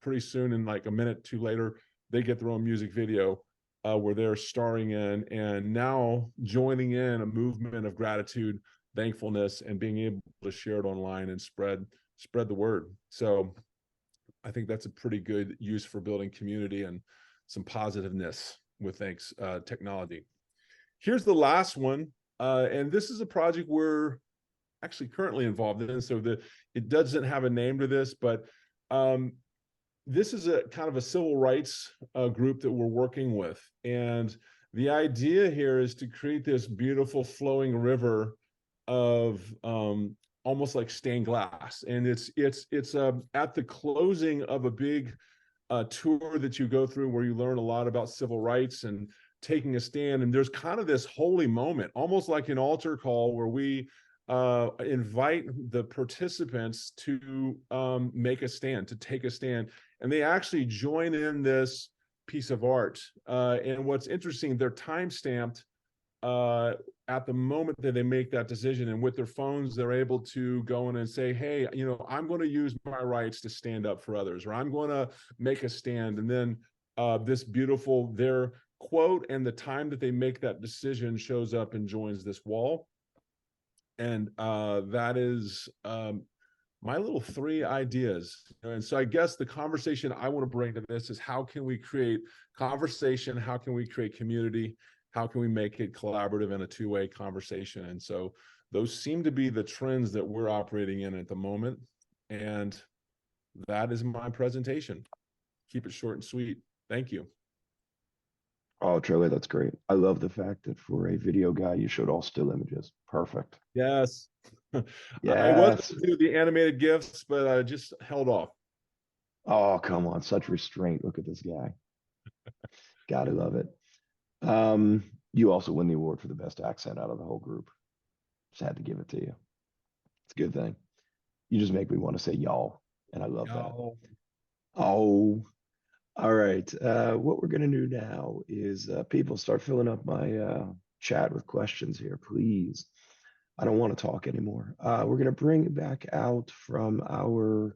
S6: pretty soon, in like a minute or two later, they get their own music video where they're starring in and now joining in a movement of gratitude, thankfulness, and being able to share it online and spread the word. So I think that's a pretty good use for building community and some positiveness with technology. Here's the last one. And this is a project we're actually currently involved in. So it doesn't have a name to this, but this is a kind of a civil rights group that we're working with. And the idea here is to create this beautiful flowing river of almost like stained glass. And it's at the closing of a big tour that you go through where you learn a lot about civil rights and taking a stand. And there's kind of this holy moment, almost like an altar call, where we invite the participants to make a stand, to take a stand. And they actually join in this piece of art. And what's interesting, they're time-stamped at the moment that they make that decision. And with their phones, they're able to go in and say, hey, you know, I'm going to use my rights to stand up for others, or I'm going to make a stand. And then their quote and the time that they make that decision shows up and joins this wall. And that is my little 3 ideas. And so I guess the conversation I want to bring to this is, how can we create conversation? How can we create community? How can we make it collaborative and a two-way conversation? And so those seem to be the trends that we're operating in at the moment. And that is my presentation. Keep it short and sweet. Thank you.
S1: Oh, Trey, that's great. I love the fact that for a video guy, you showed all still images. Perfect.
S6: Yes. I
S1: Yes.
S6: was going to do the animated GIFs, but I just held off.
S1: Oh, come on. Such restraint. Look at this guy. Gotta love it. You also win the award for the best accent out of the whole group. Just had to give it to you. It's a good thing. You just make me want to say y'all, and I love that. Oh, all right. What we're gonna do now is people start filling up my chat with questions here, please. I don't want to talk anymore. We're gonna bring it back out from our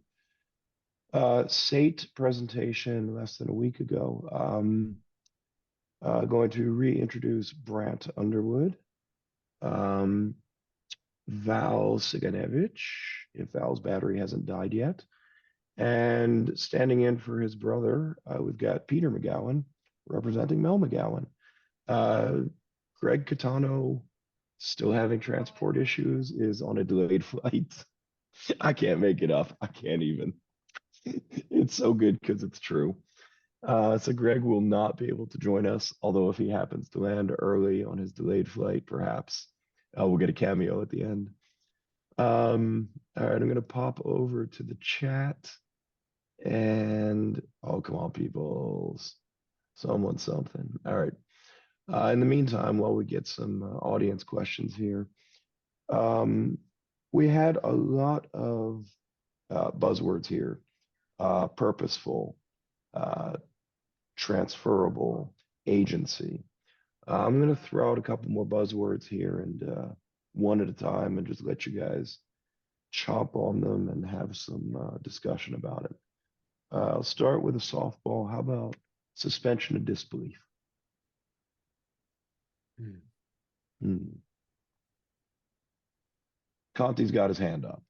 S1: SATE presentation less than a week ago. Going to reintroduce Brant Underwood, Val Siganevich, if Val's battery hasn't died yet. And standing in for his brother, we've got Peter McGowan representing Mel McGowan. Greg Catano, still having transport issues, is on a delayed flight. I can't make it up. I can't even. It's so good because it's true. So Greg will not be able to join us, although if he happens to land early on his delayed flight, perhaps we'll get a cameo at the end. All right, I'm going to pop over to the chat. And, oh, come on, people. Someone, something. All right. In the meantime, while we get some audience questions here, we had a lot of buzzwords here. Purposeful, transferable, agency. I'm going to throw out a couple more buzzwords here and one at a time and just let you guys chomp on them and have some discussion about it. I'll start with a softball. How about suspension of disbelief? Conti's got his hand up.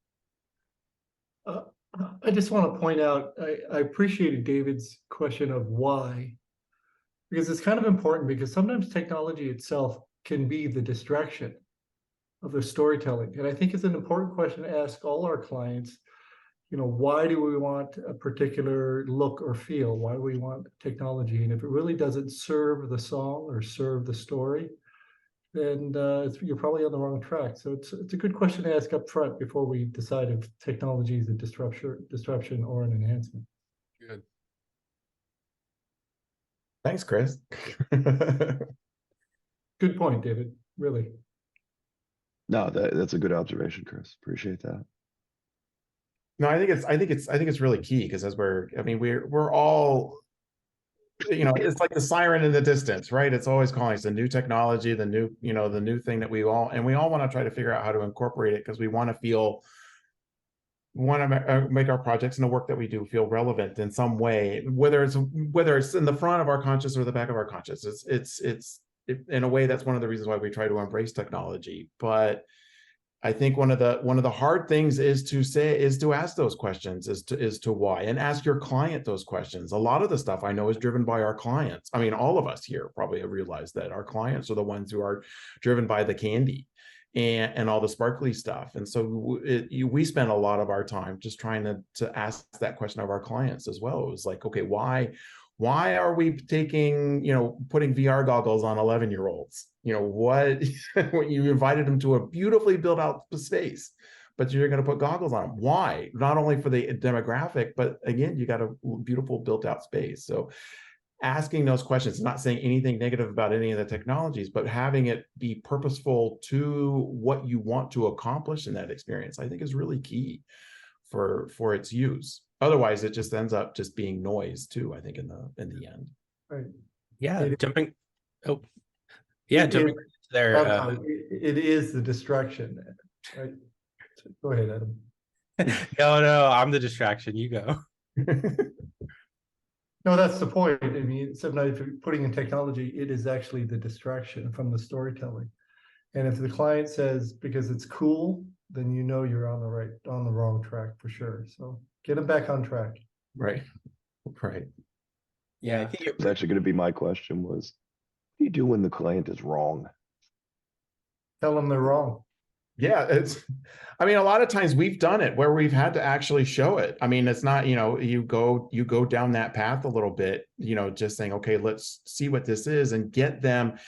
S3: I just want to point out, I appreciated David's question of why, because it's kind of important, because sometimes technology itself can be the distraction of the storytelling. And I think it's an important question to ask all our clients. You know, why do we want a particular look or feel? Why do we want technology? And if it really doesn't serve the song or serve the story, then you're probably on the wrong track. So it's a good question to ask up front before we decide if technology is a disruption or an enhancement.
S6: Good.
S4: Thanks, Chris.
S3: Good point, David. Really.
S1: No, that's a good observation, Chris. Appreciate that.
S4: No, I think it's really key, because as we're all, you know, it's like the siren in the distance, right? It's always calling. It's the new technology, the new thing that we all want to try to figure out how to incorporate it, because we want to feel want to make our projects and the work that we do feel relevant in some way, whether it's in the front of our conscious or the back of our conscious. It's in a way, that's one of the reasons why we try to embrace technology. But I think one of the hard things is to ask those questions, is to why, and ask your client those questions. A lot of the stuff I know is driven by our clients. I mean, all of us here probably have realized that our clients are the ones who are driven by the candy and all the sparkly stuff. And so we spend a lot of our time just trying to ask that question of our clients as well. It was like, okay, why are we putting VR goggles on 11-year-olds? What you invited them to a beautifully built out space, but you're going to put goggles on them. Why? Not only for the demographic, but again, you got a beautiful built out space. So asking those questions, not saying anything negative about any of the technologies, but having it be purposeful to what you want to accomplish in that experience, I think is really key for its use. Otherwise, it just ends up just being noise too, I think, in the end.
S3: Right.
S2: Yeah, jumping there.
S3: It is the distraction, right? Go ahead, Adam.
S2: No, I'm the distraction. You go.
S3: No, that's the point. I mean, sometimes if you're putting in technology, it is actually the distraction from the storytelling. And if the client says because it's cool, then you're on the wrong track for sure. So get them back on track.
S4: Right.
S2: Yeah,
S1: I think it was actually going to be my question was, what do you do when the client is wrong?
S3: Tell them they're wrong.
S4: Yeah, I mean, a lot of times we've done it where we've had to actually show it. I mean, it's not, you go down that path a little bit, just saying, okay, let's see what this is and get them.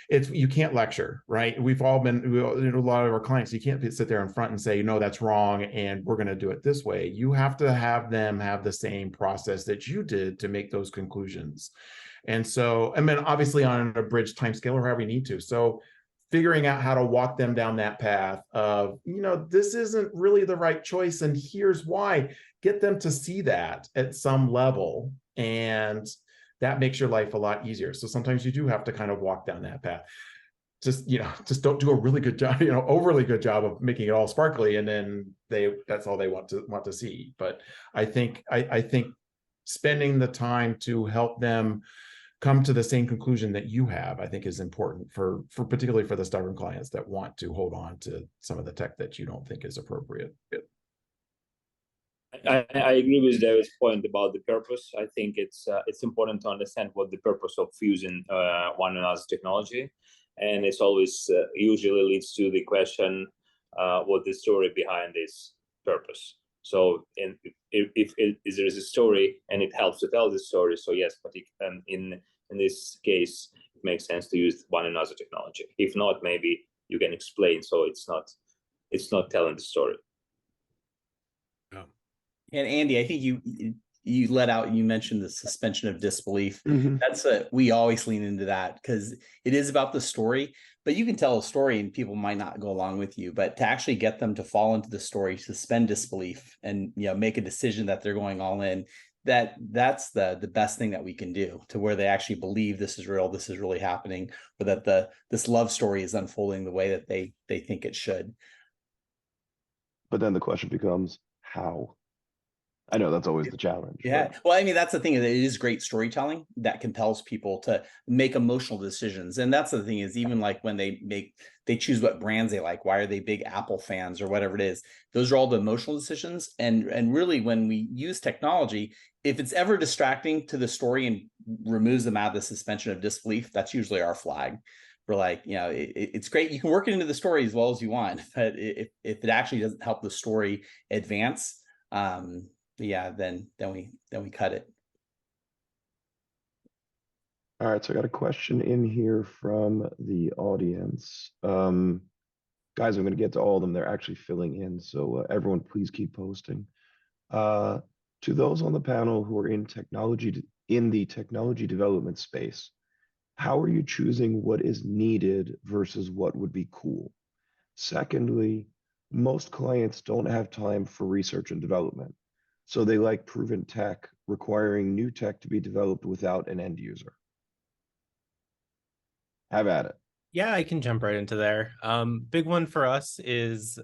S4: You can't lecture, right? We've all been, a lot of our clients, you can't sit there in front and say, no, that's wrong, and we're going to do it this way. You have to have them have the same process that you did to make those conclusions. And so, and then obviously on an abridged timescale or however you need to. So figuring out how to walk them down that path of, this isn't really the right choice, and here's why. Get them to see that at some level, and that makes your life a lot easier. So sometimes you do have to kind of walk down that path. Just don't do a really good job, overly good job of making it all sparkly, and then that's all they want to see. But I think spending the time to help them come to the same conclusion that you have, I think is important for particularly for the stubborn clients that want to hold on to some of the tech that you don't think is appropriate.
S7: I agree with David's point about the purpose. I think it's important to understand what the purpose of using one another's technology, and it's always usually leads to the question, what the story behind this purpose. So, if there is a story and it helps to tell the story, so yes, but in this case, it makes sense to use one another technology. If not, maybe you can explain, so it's not telling the story.
S8: And Andy, I think you mentioned the suspension of disbelief.
S1: Mm-hmm.
S8: We always lean into that because it is about the story, but you can tell a story and people might not go along with you, but to actually get them to fall into the story, suspend disbelief, and make a decision that they're going all in, that's the best thing that we can do, to where they actually believe this is real, this is really happening, or that this love story is unfolding the way that they think it should.
S1: But then the question becomes, how? I know that's always the challenge.
S8: Yeah. Well, I mean, that's the thing, is it is great storytelling that compels people to make emotional decisions. And that's the thing, is even like when they choose what brands they like, why are they big Apple fans or whatever it is, those are all the emotional decisions. And really, when we use technology, if it's ever distracting to the story and removes them out of the suspension of disbelief, that's usually our flag. We're like, it's great, you can work it into the story as well as you want, but if it actually doesn't help the story advance, then we cut it.
S1: All right, so I got a question in here from the audience. Guys, I'm going to get to all of them. They're actually filling in, so everyone please keep posting. To those on the panel who are in the technology development space, how are you choosing what is needed versus what would be cool? Secondly, most clients don't have time for research and development, so they like proven tech, requiring new tech to be developed without an end user. Have at it.
S2: Yeah, I can jump right into there. Big one for us is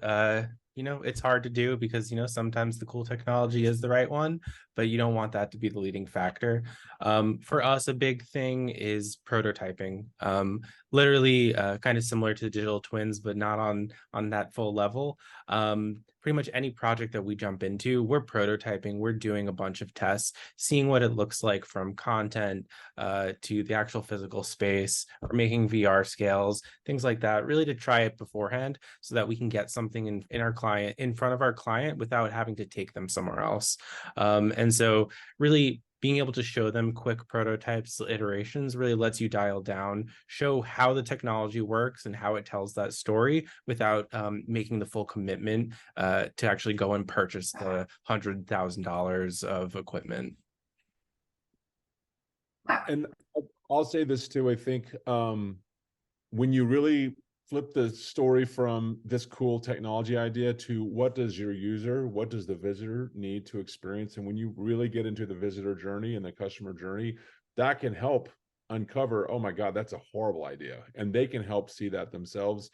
S2: it's hard to do because, sometimes the cool technology is the right one, but you don't want that to be the leading factor. For us, a big thing is prototyping. Literally kind of similar to digital twins, but not on that full level. Pretty much any project that we jump into, we're prototyping, we're doing a bunch of tests, seeing what it looks like from content to the actual physical space, or making VR scales, things like that, really to try it beforehand so that we can get something in front of our client without having to take them somewhere else. And so really being able to show them quick prototypes, iterations, really lets you dial down, show how the technology works and how it tells that story without making the full commitment to actually go and purchase the $100,000 of equipment.
S6: And I'll say this too, I think when you really flip the story from this cool technology idea to what does the visitor need to experience? And when you really get into the visitor journey and the customer journey, that can help uncover, oh my God, that's a horrible idea. And they can help see that themselves.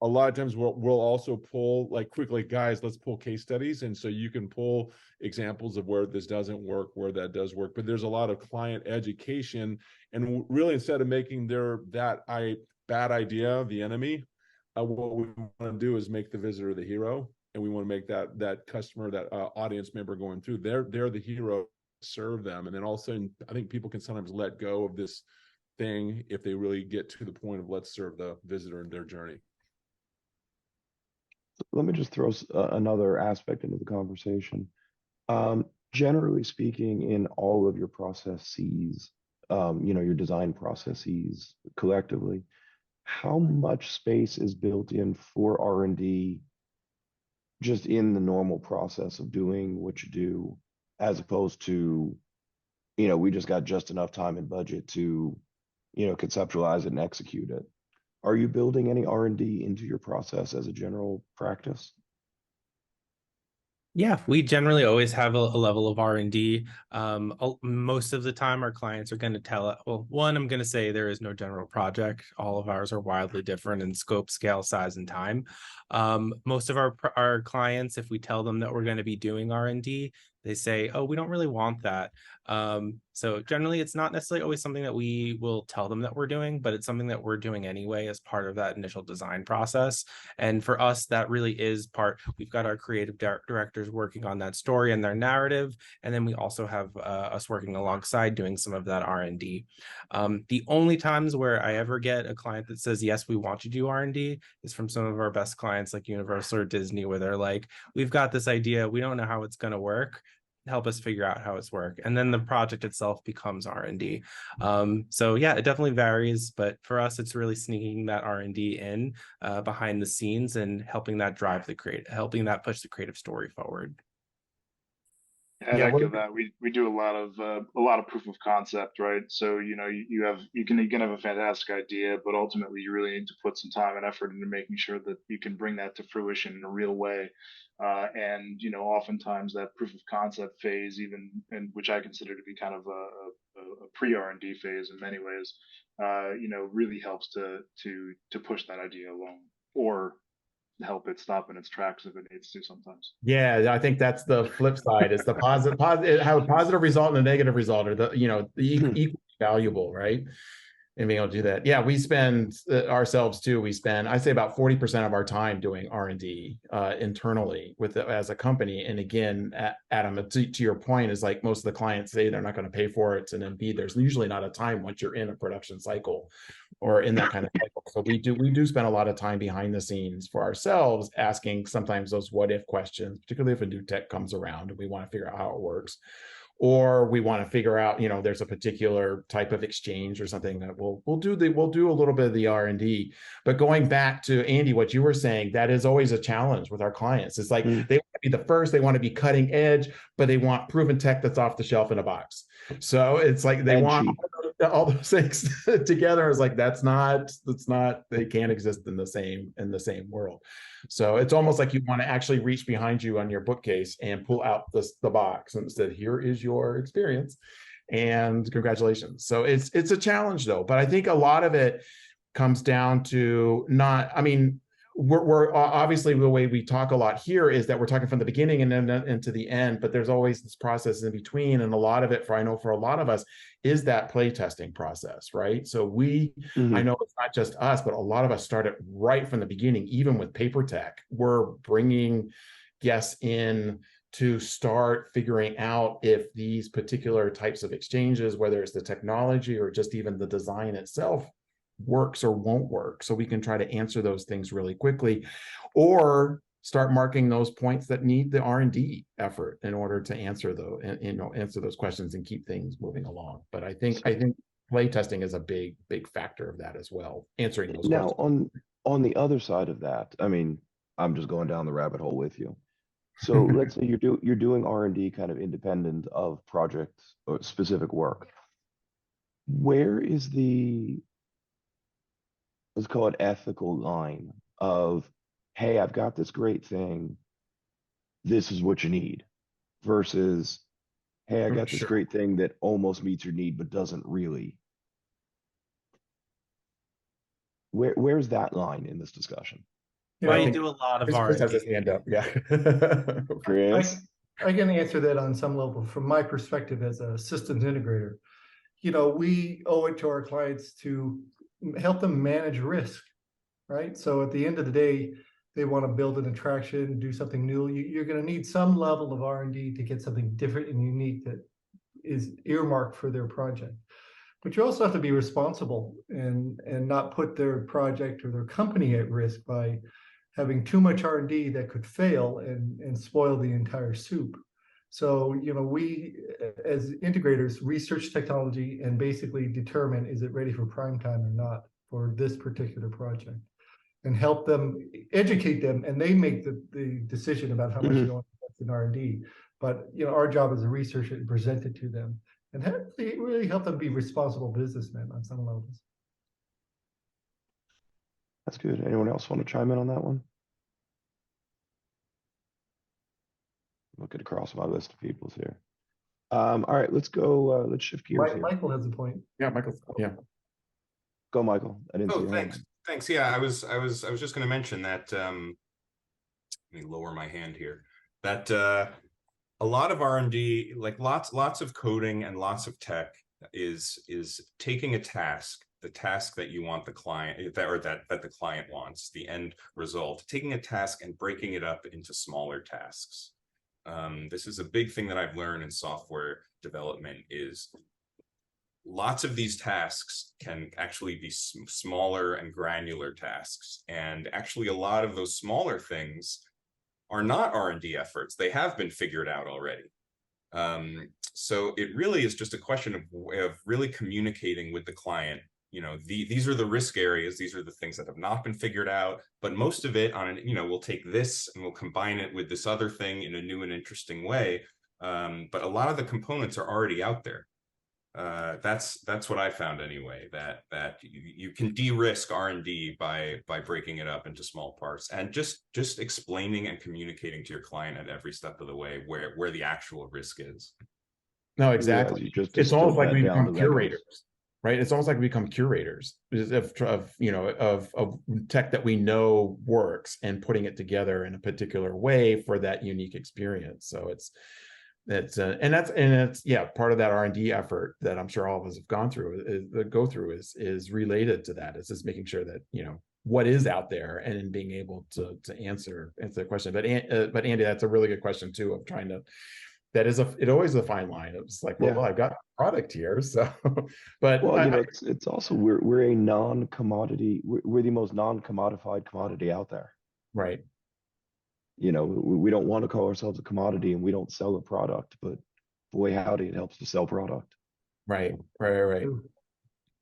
S6: A lot of times we'll also pull, like, quickly, guys, let's pull case studies. And so you can pull examples of where this doesn't work, where that does work. But there's a lot of client education. And really, instead of making bad idea the enemy, what we want to do is make the visitor the hero, and we want to make that customer, that audience member going through, they're the hero, serve them. And then all of a sudden, I think people can sometimes let go of this thing if they really get to the point of let's serve the visitor in their journey.
S1: Let me just throw another aspect into the conversation. Generally speaking, in all of your processes, your design processes collectively, how much space is built in for R&D just in the normal process of doing what you do, as opposed to, we just got just enough time and budget to, conceptualize it and execute it? Are you building any R&D into your process as a general practice?
S2: Yeah, we generally always have a level of R&D. Most of the time, our clients are going to tell us, well, one, I'm going to say there is no general project. All of ours are wildly different in scope, scale, size, and time. Most of our clients, if we tell them that we're going to be doing R&D, they say, oh, we don't really want that. So generally, it's not necessarily always something that we will tell them that we're doing, but it's something that we're doing anyway as part of that initial design process. And for us, that really is we've got our creative directors working on that story and their narrative. And then we also have us working alongside doing some of that R&D. The only times where I ever get a client that says, yes, we want you to do R&D is from some of our best clients like Universal or Disney, where they're like, we've got this idea, we don't know how it's going to work, help us figure out how it's work. And then the project itself becomes R&D. So yeah, it definitely varies, but for us, it's really sneaking that R&D in behind the scenes and helping that helping that push the creative story forward.
S9: I'd echo that. We do a lot of proof of concept, right? So you can have a fantastic idea, but ultimately you really need to put some time and effort into making sure that you can bring that to fruition in a real way. And oftentimes that proof of concept phase, which I consider to be kind of a pre-R&D phase in many ways, really helps to push that idea along, or help it stop in its tracks if it needs to sometimes.
S4: Yeah, I think that's the flip side. Is the positive have a positive result and a negative result, or the equally valuable, right? And being able to do that. Yeah, we spend ourselves too. I say about 40% of our time doing R&D internally as a company. And again, Adam, to your point, is like most of the clients say they're not going to pay for it, and then B, there's usually not a time once you're in a production cycle or in that kind of cycle. So we do spend a lot of time behind the scenes for ourselves, asking sometimes those what if questions, particularly if a new tech comes around and we want to figure out how it works. Or we want to figure out, there's a particular type of exchange or something that we'll do a little bit of the R&D. But going back to Andy, what you were saying, that is always a challenge with our clients. It's like they want to be the first, they want to be cutting edge, but they want proven tech that's off the shelf in a box. So it's like they want all those things together. It's like that's not they can't exist in the same world. So it's almost like you want to actually reach behind you on your bookcase and pull out the box and said, here is your experience and congratulations. So it's a challenge though, but I think a lot of it comes down to we're obviously the way we talk a lot here is that we're talking from the beginning and then into the end, but there's always this process in between. And a lot of it, I know for a lot of us, is that play testing process, right? So I know it's not just us, but a lot of us started right from the beginning, even with Paper Tech. We're bringing guests in to start figuring out if these particular types of exchanges, whether it's the technology or just even the design itself, works or won't work, so we can try to answer those things really quickly, or start marking those points that need the R&D effort in order to answer those questions and keep things moving along. But I think play testing is a big factor of that as well, answering those
S1: Now,
S4: questions.
S1: on the other side of that, I mean, I'm just going down the rabbit hole with you. So let's say you're doing R&D kind of independent of project or specific work. Where is the, let's call it, ethical line of, hey, I've got this great thing, this is what you need, versus, hey, I got this great thing that almost meets your need but doesn't really? Where's that line in this discussion?
S2: I do a lot of
S4: Chris has his
S2: R&D.
S4: hand up. Yeah.
S1: Chris?
S3: I can answer that on some level from my perspective as a systems integrator. You know, we owe it to our clients to help them manage risk, right? So at the end of the day, they want to build an attraction, do something new. You're going to need some level of R&D to get something different and unique that is earmarked for their project. But you also have to be responsible and not put their project or their company at risk by having too much R&D that could fail and spoil the entire soup. So, you know, we as integrators research technology and basically determine, is it ready for prime time or not for this particular project, and help them, educate them, and they make the decision about how much they want to invest in R&D. But, you know, our job is to research it and present it to them and really help them be responsible businessmen on some levels.
S1: That's good. Anyone else want to chime in on that one? Looking across my list of people's here. All right, let's go. Let's shift gears here.
S3: Michael has a point.
S4: Yeah, Michael. Yeah.
S1: Go, Michael. I didn't see your
S5: thanks.
S1: hand.
S5: Thanks. Yeah, I was just going to mention that. Let me lower my hand here. That a lot of R&D, like lots of coding and lots of tech, is taking a task, the task that you want the client that the client wants, the end result, taking a task and breaking it up into smaller tasks. This is a big thing that I've learned in software development, is lots of these tasks can actually be smaller and granular tasks. And actually a lot of those smaller things are not R&D efforts. They have been figured out already. So it really is just a question of really communicating with the client. You know, these are the risk areas. These are the things that have not been figured out. But most of it we'll take this and we'll combine it with this other thing in a new and interesting way. But a lot of the components are already out there. That's what I found anyway, that you can de-risk R&D by breaking it up into small parts and just explaining and communicating to your client at every step of the way where the actual risk is.
S4: No, exactly.
S1: Yeah,
S4: it's almost like we become curators, right? It's almost like we become curators of tech that we know works and putting it together in a particular way for that unique experience. So it's part of that R&D effort that I'm sure all of us have gone through is related to that. It's just making sure that, you know, what is out there and in being able to answer the question. But Andy, that's a really good question too, of trying to, it always is a fine line. It's like, well, I've got a product here. So, but
S1: it's also, we're a non-commodity, we're the most non-commodified commodity out there.
S4: Right.
S1: You know, we don't want to call ourselves a commodity and we don't sell a product, but boy, howdy, it helps to sell product.
S4: Right. But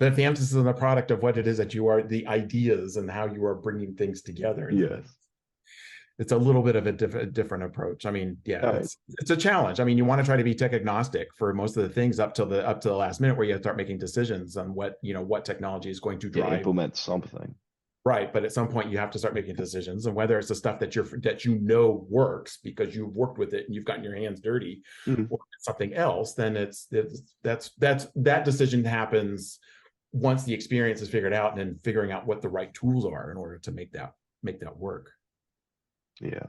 S4: if the emphasis is on the product of what it is that you are, the ideas and how you are bringing things together.
S1: Yes.
S4: It's a little bit of a different approach. I mean, it's a challenge. I mean, you want to try to be tech agnostic for most of the things up to the last minute, where you have to start making decisions on what technology is going to drive.
S1: Implement something.
S4: Right, but at some point you have to start making decisions, and whether it's the stuff that works because you've worked with it and you've gotten your hands dirty, or something else, then that decision happens once the experience is figured out, and then figuring out what the right tools are in order to make that make that work.
S1: Yeah.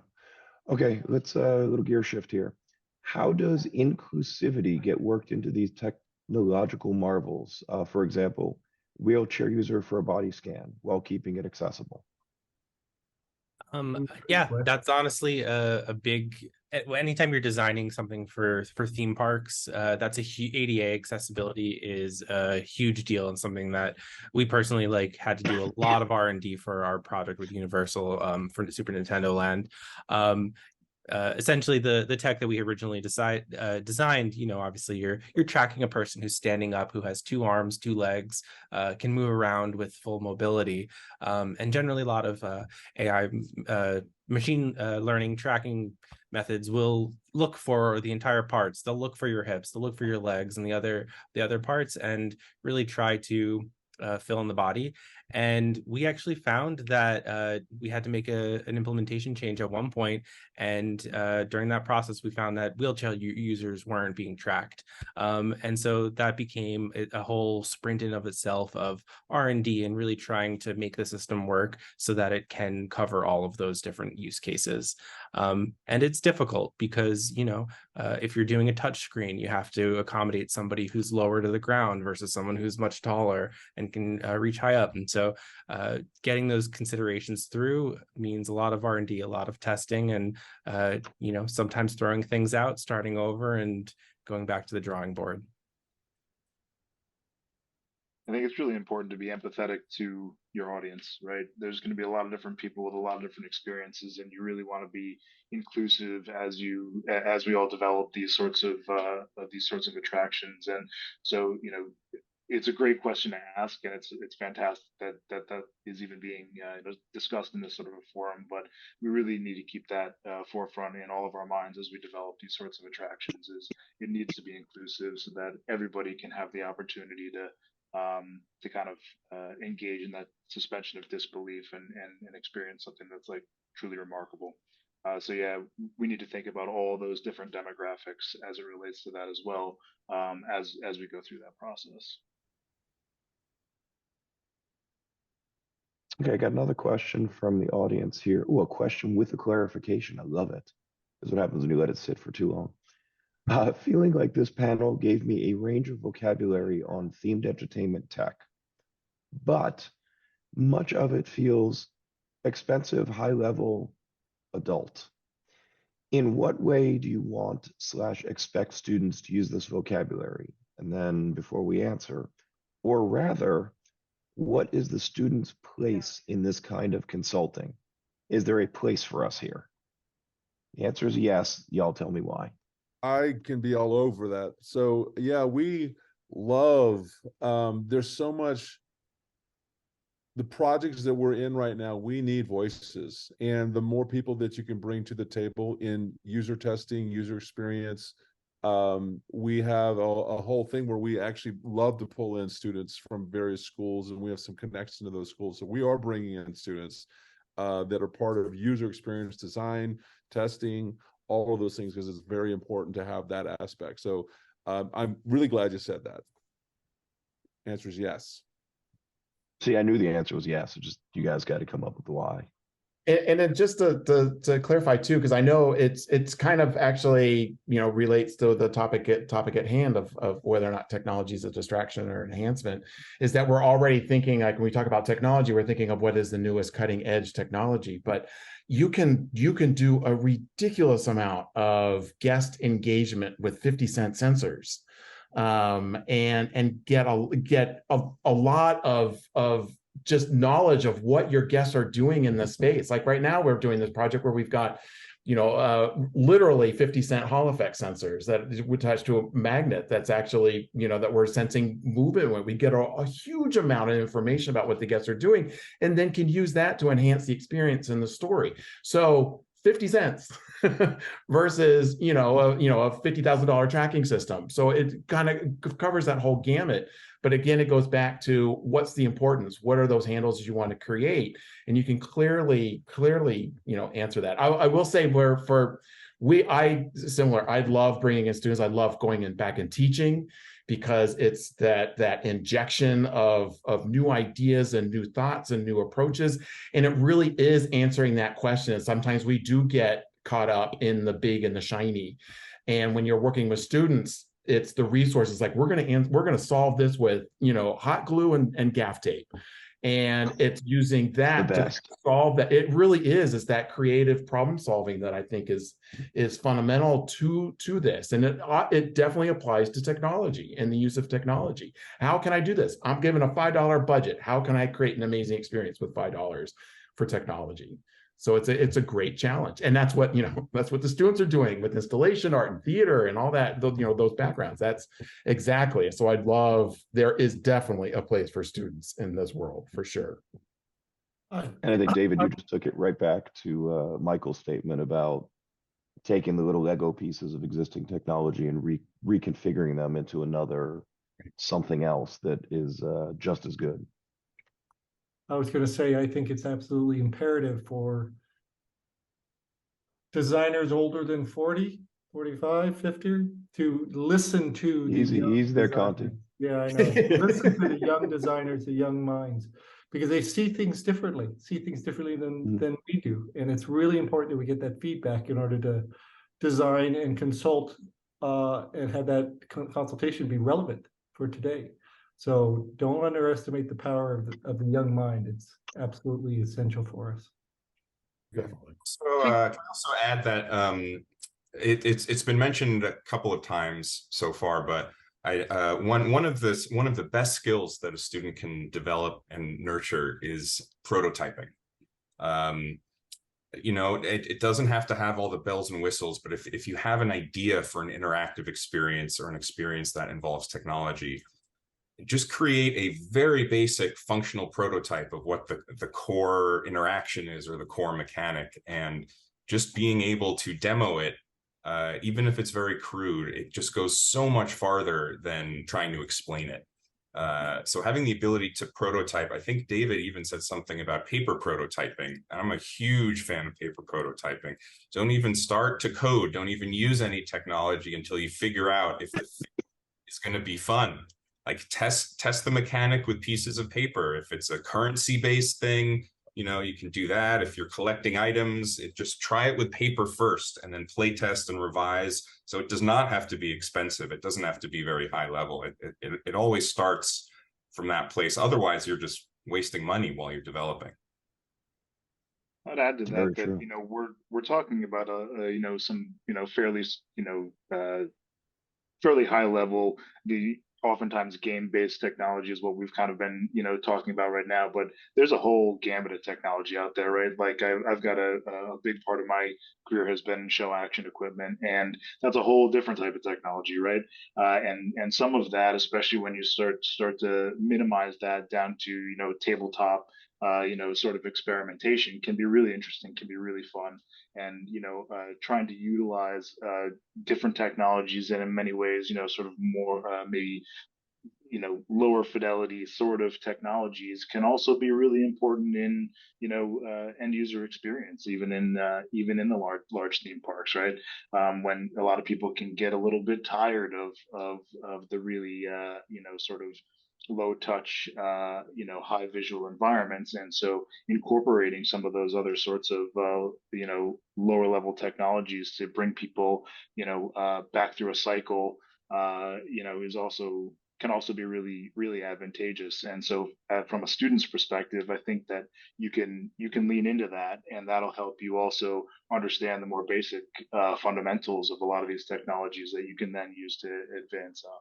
S1: Okay, let's a little gear shift here. How does inclusivity get worked into these technological marvels? For example, wheelchair user for a body scan while keeping it accessible.
S2: Yeah,
S3: question.
S2: that's honestly a big. Anytime you're designing something for theme parks, that's ADA accessibility is a huge deal and something that we personally like had to do a lot of R&D for our project with Universal for Super Nintendo Land. Essentially the tech that we originally designed, you know, obviously you're tracking a person who's standing up, who has 2 arms, 2 legs, can move around with full mobility, and generally a lot of AI machine learning tracking methods will look for the entire parts. They'll look for your hips, they'll look for your legs and the other parts, and really try to fill in the body. And we actually found that we had to make an implementation change at one point, and during that process we found that wheelchair users weren't being tracked, and so that became a whole sprint in of itself of R&D and really trying to make the system work so that it can cover all of those different use cases. And it's difficult because, you know, if you're doing a touch screen, you have to accommodate somebody who's lower to the ground versus someone who's much taller and can reach high up. And so getting those considerations through means a lot of R&D, a lot of testing, and you know, sometimes throwing things out, starting over, and going back to the drawing board.
S9: I think it's really important to be empathetic to your audience, right? There's going to be a lot of different people with a lot of different experiences, and you really want to be inclusive as we all develop these sorts of attractions. And so, you know, it's a great question to ask, and it's fantastic that is even being discussed in this sort of a forum. But we really need to keep that forefront in all of our minds as we develop these sorts of attractions. Is it needs to be inclusive so that everybody can have the opportunity to kind of engage in that suspension of disbelief and experience something that's like truly remarkable. So yeah, we need to think about all those different demographics as it relates to that as well, as we go through that process.
S1: Okay, I got another question from the audience here. Oh, a question with a clarification. I love it. This is what happens when you let it sit for too long. Feeling like this panel gave me a range of vocabulary on themed entertainment tech, but much of it feels expensive, high level, adult. In what way do you want / expect students to use this vocabulary? And then before we answer, or rather, what is the student's place in this kind of consulting? Is there a place for us here? The answer is yes. Y'all tell me why.
S6: I can be all over that. So yeah, we love, there's so much, the projects that we're in right now, we need voices. And the more people that you can bring to the table in user testing, user experience, we have a whole thing where we actually love to pull in students from various schools, and we have some connection to those schools. So we are bringing in students that are part of user experience design, testing, all of those things, because it's very important to have that aspect. So I'm really glad you said that. Answer is yes.
S1: See, I knew the answer was yes. It's just you guys got to come up with the why.
S4: And then just to clarify too, because I know it's kind of actually, you know, relates to the topic at hand of whether or not technology is a distraction or enhancement, is that we're already thinking, like when we talk about technology, we're thinking of what is the newest cutting edge technology. But you can do a ridiculous amount of guest engagement with 50-cent sensors, and get a lot of just knowledge of what your guests are doing in the space. Like right now, we're doing this project where we've got, you know, literally 50-cent Hall effect sensors that would attach to a magnet that's actually, you know, that we're sensing movement when we get a huge amount of information about what the guests are doing, and then can use that to enhance the experience in the story. So 50 cents versus, you know, a $50,000 tracking system. So it kind of covers that whole gamut. But again, it goes back to what's the importance? What are those handles you want to create? And you can clearly, you know, answer that. I will say I love bringing in students. I love going back and teaching, because it's that injection of new ideas and new thoughts and new approaches. And it really is answering that question. And sometimes we do get caught up in the big and the shiny. And when you're working with students, it's the resources, like we're going to solve this with, hot glue and gaff tape. And it's using that to solve that. It really is that creative problem solving that I think is fundamental to this. And it definitely applies to technology and the use of technology. How can I do this? I'm given a $5 budget. How can I create an amazing experience with $5 for technology? So it's a great challenge. And that's what, that's what the students are doing with installation art and theater and all that, those backgrounds. That's exactly. So there is definitely a place for students in this world, for sure.
S1: And I think, David, you just took it right back to Michael's statement about taking the little Lego pieces of existing technology and reconfiguring them into another something else that is just as good.
S3: I was going to say, I think it's absolutely imperative for designers older than 40, 45, 50 to listen to
S1: ease their content.
S3: Yeah, I know. Listen to the young designers, the young minds, because they see things differently than we do. And it's really important that we get that feedback in order to design and consult and have that consultation be relevant for today. So don't underestimate the power of the young mind. It's absolutely essential for us.
S4: Definitely.
S5: So can I also add that it's been mentioned a couple of times so far, but one of the best skills that a student can develop and nurture is prototyping. It doesn't have to have all the bells and whistles, but if you have an idea for an interactive experience or an experience that involves technology, just create a very basic functional prototype of what the core interaction is or the core mechanic, and just being able to demo it, even if it's very crude, it just goes so much farther than trying to explain it. So having the ability to prototype, I think David even said something about paper prototyping. I'm a huge fan of paper prototyping. Don't even start to code. Don't even use any technology until you figure out if it's going to be fun. Like test the mechanic with pieces of paper. If it's a currency-based thing, you can do that. If you're collecting items, just try it with paper first and then play test and revise. So it does not have to be expensive. It doesn't have to be very high level. It always starts from that place. Otherwise, you're just wasting money while you're developing.
S9: I'd add to that we're talking about some fairly fairly high level, oftentimes game-based technology is what we've kind of been talking about right now, but there's a whole gamut of technology out there, right? Like I've got a big part of my career has been show action equipment, and that's a whole different type of technology, right? And some of that, especially when you start to minimize that down to tabletop sort of experimentation, can be really interesting, can be really fun. And trying to utilize different technologies, and in many ways sort of more maybe lower fidelity sort of technologies can also be really important in end user experience, even in the large theme parks, right? When a lot of people can get a little bit tired of the really sort of low touch high visual environments, and so incorporating some of those other sorts of lower level technologies to bring people back through a cycle can also be really, really advantageous. And so from a student's perspective, I think that you can lean into that, and that'll help you also understand the more basic fundamentals of a lot of these technologies that you can then use to advance on.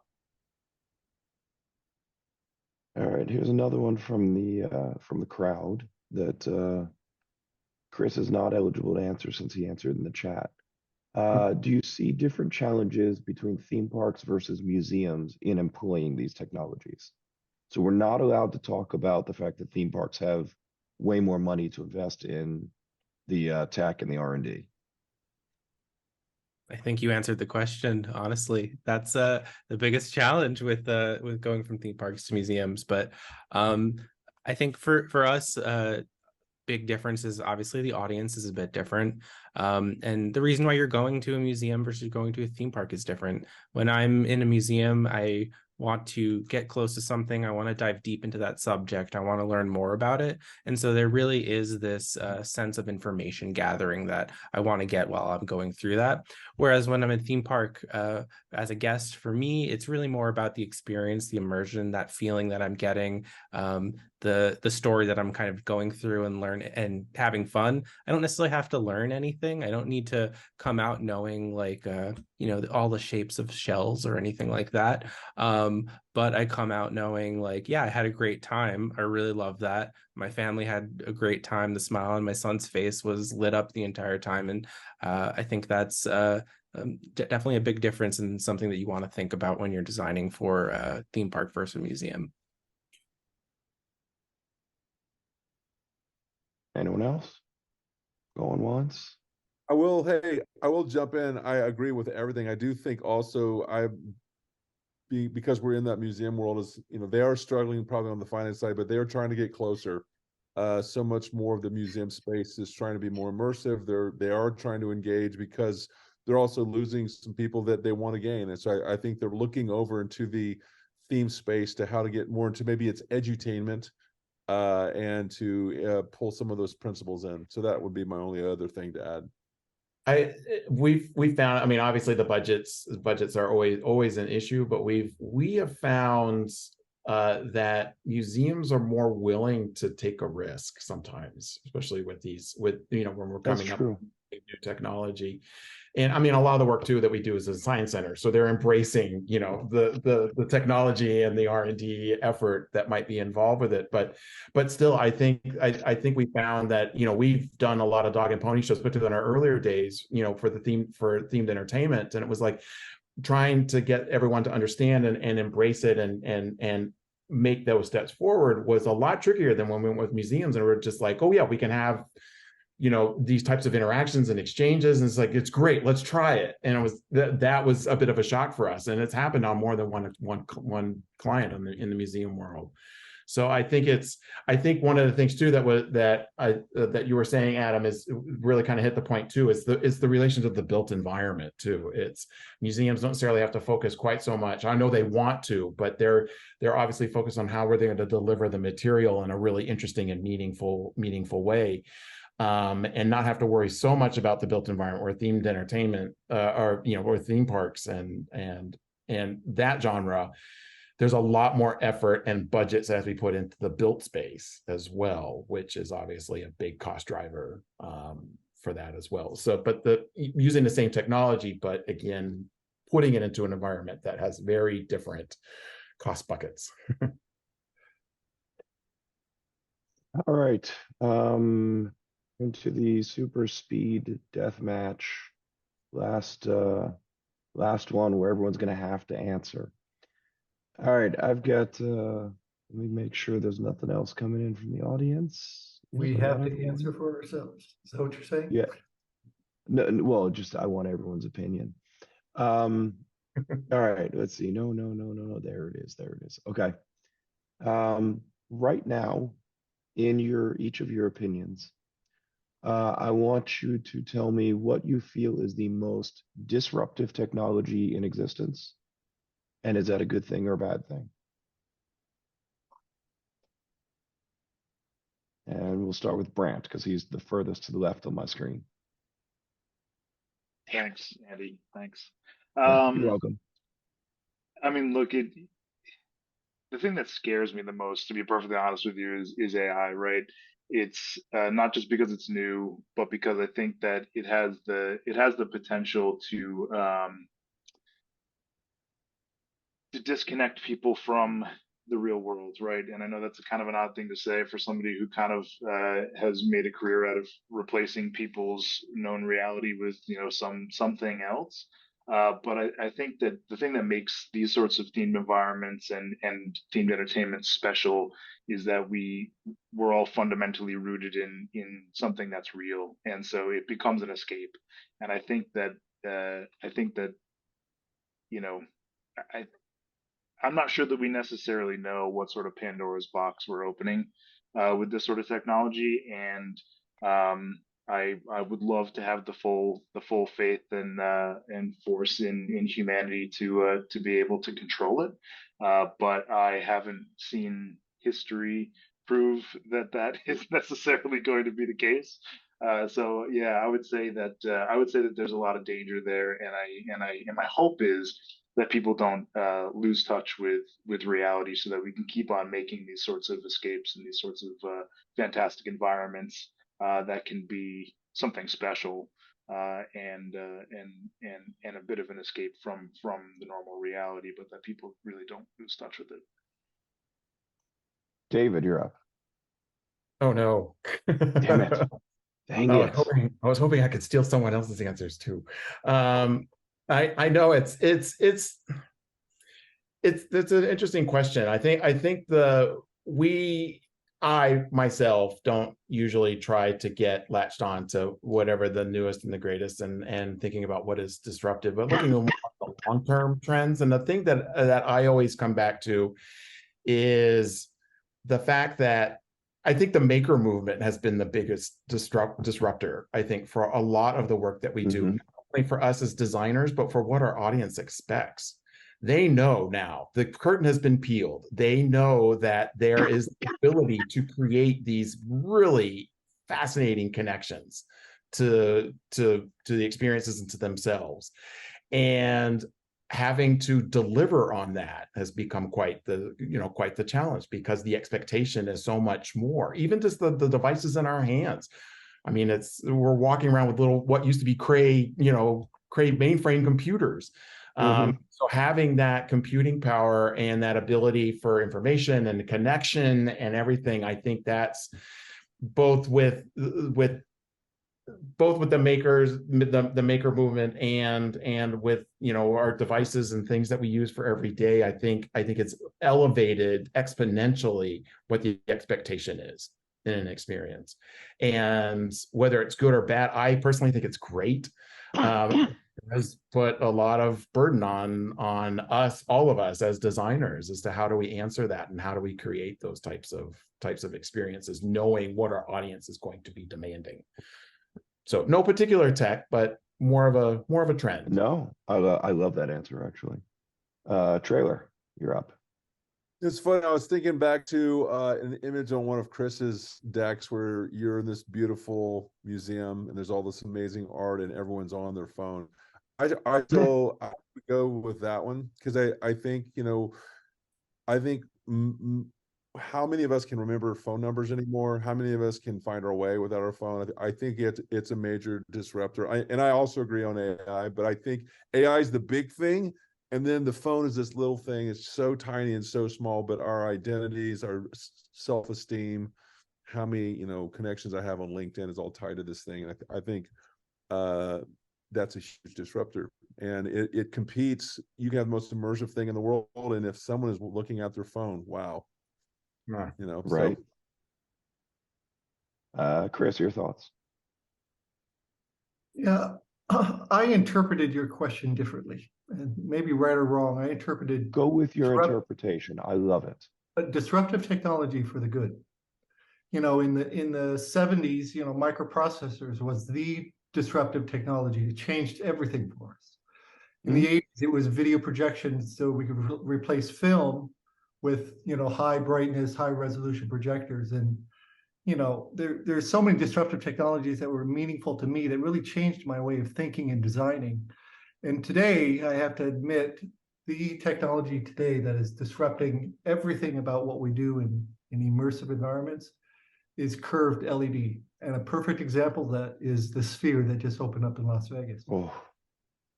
S1: All right, here's another one from the crowd that Chris is not eligible to answer since he answered in the chat. Do you see different challenges between theme parks versus museums in employing these technologies? So we're not allowed to talk about the fact that theme parks have way more money to invest in the tech and the R&D.
S2: I think you answered the question, honestly. That's the biggest challenge with going from theme parks to museums. But I think for us, big difference is obviously the audience is a bit different. And the reason why you're going to a museum versus going to a theme park is different. When I'm in a museum, I want to get close to something. I want to dive deep into that subject. I want to learn more about it. And so there really is this sense of information gathering that I want to get while I'm going through that. Whereas when I'm in theme park as a guest, for me, it's really more about the experience, the immersion, that feeling that I'm getting, the story that I'm kind of going through and learn and having fun. I don't necessarily have to learn anything. I don't need to come out knowing like all the shapes of shells or anything like that. But I come out knowing like, yeah, I had a great time. I really love that. My family had a great time. The smile on my son's face was lit up the entire time. And I think that's definitely a big difference and something that you want to think about when you're designing for a theme park versus a museum.
S1: Anyone else? Going once?
S6: I will jump in. I agree with everything. I do think also because we're in that museum world, is they are struggling probably on the finance side, but they are trying to get closer. So much more of the museum space is trying to be more immersive. They are trying to engage because they're also losing some people that they want to gain. And so I think they're looking over into the theme space to how to get more into maybe it's edutainment, and to pull some of those principles in. So that would be my only other thing to add.
S4: We've found, I mean, obviously the budgets are always an issue, but we have found that museums are more willing to take a risk sometimes, especially with when we're coming up with new technology. And I mean, a lot of the work too that we do is a science center, so they're embracing the technology and the R&D effort that might be involved with it. But still, I think we found that we've done a lot of dog and pony shows, particularly in our earlier days, for themed entertainment, and it was like trying to get everyone to understand and embrace it and make those steps forward was a lot trickier than when we went with museums and we're just like, oh yeah, we can have these types of interactions and exchanges, and it's like, it's great, let's try it. And it was that was a bit of a shock for us, and it's happened on more than one client in the museum world. So I think one of the things too that you were saying, Adam, is really kind of hit the point too, is the relation to the built environment too. It's museums don't necessarily have to focus quite so much. I know they want to, but they're obviously focused on how we're going to deliver the material in a really interesting and meaningful way. And not have to worry so much about the built environment or themed entertainment, or theme parks and that genre. There's a lot more effort and budgets that have to be put into the built space as well, which is obviously a big cost driver for that as well. So, but using the same technology, but again, putting it into an environment that has very different cost buckets.
S1: All right. Into the super speed death match. Last one where everyone's gonna have to answer. All right, I've got let me make sure there's nothing else coming in from the audience.
S3: We have to answer for ourselves. Is that what you're saying?
S1: Yeah. No, well, just I want everyone's opinion. All right, let's see. No. There it is. Okay. Right now, in each of your opinions, I want you to tell me what you feel is the most disruptive technology in existence, and is that a good thing or a bad thing? And we'll start with Brandt because he's the furthest to the left on my screen.
S9: Thanks, Andy. Thanks.
S1: You're welcome.
S9: I mean, look, the thing that scares me the most, to be perfectly honest with you, is AI, right? It's not just because it's new, but because I think that it has the potential to disconnect people from the real world, right? And I know that's kind of an odd thing to say for somebody who kind of has made a career out of replacing people's known reality with something else. But I think that the thing that makes these sorts of themed environments and themed entertainment special is that we're all fundamentally rooted in something that's real, and so it becomes an escape. And I think that I'm not sure that we necessarily know what sort of Pandora's box we're opening with this sort of technology, and I would love to have the full faith and force in humanity to be able to control it, but I haven't seen history prove that that is necessarily going to be the case. So yeah, I would say that there's a lot of danger there, and my hope is that people don't lose touch with reality, so that we can keep on making these sorts of escapes and these sorts of fantastic environments that can be something special, and a bit of an escape from the normal reality, but that people really don't lose touch with it.
S1: David, you're up.
S4: Oh no.
S1: Damn it. Dang it.
S4: I was hoping I could steal someone else's answers too. I know it's an interesting question. I think I myself don't usually try to get latched on to whatever the newest and the greatest and thinking about what is disruptive, but looking at the long-term trends. And the thing that I always come back to is the fact that I think the maker movement has been the biggest disruptor, I think, for a lot of the work that we do, not only for us as designers, but for what our audience expects. They know now the curtain has been peeled. They know that there is the ability to create these really fascinating connections to the experiences and to themselves. And having to deliver on that has become quite the challenge, because the expectation is so much more. Even just the devices in our hands. I mean, we're walking around with little, what used to be Cray mainframe computers. So having that computing power and that ability for information and connection and everything, I think that's both with the makers, the maker movement, and with our devices and things that we use for every day. I think it's elevated exponentially what the expectation is in an experience, and whether it's good or bad, I personally think it's great. It has put a lot of burden on us, all of us as designers, as to how do we answer that and how do we create those types of experiences, knowing what our audience is going to be demanding. So no particular tech, but more of a trend.
S1: No, I love that answer, actually. Trailer, you're up.
S6: It's funny. I was thinking back to an image on one of Chris's decks where you're in this beautiful museum and there's all this amazing art and everyone's on their phone. I would go with that one, because I think how many of us can remember phone numbers anymore? How many of us can find our way without our phone? I think it's a major disruptor. I also agree on AI, but I think AI is the big thing. And then the phone is this little thing. It's so tiny and so small, but our identities, our self-esteem, how many, connections I have on LinkedIn is all tied to this thing. And I think that's a huge disruptor. And it competes. You can have the most immersive thing in the world, and if someone is looking at their phone, wow.
S1: Right. So. Chris, your thoughts?
S3: Yeah, I interpreted your question differently, and maybe right or wrong. I interpreted
S1: Go with your interpretation. I love it.
S3: Disruptive technology for the good. In the 70s, microprocessors was the disruptive technology. It changed everything for us. In the 80s, it was video projection, so we could replace film with high brightness, high resolution projectors. And there's so many disruptive technologies that were meaningful to me that really changed my way of thinking and designing. And today, I have to admit, the technology today that is disrupting everything about what we do in immersive environments is curved LED. And a perfect example of that is the Sphere that just opened up in Las Vegas.
S1: Oh.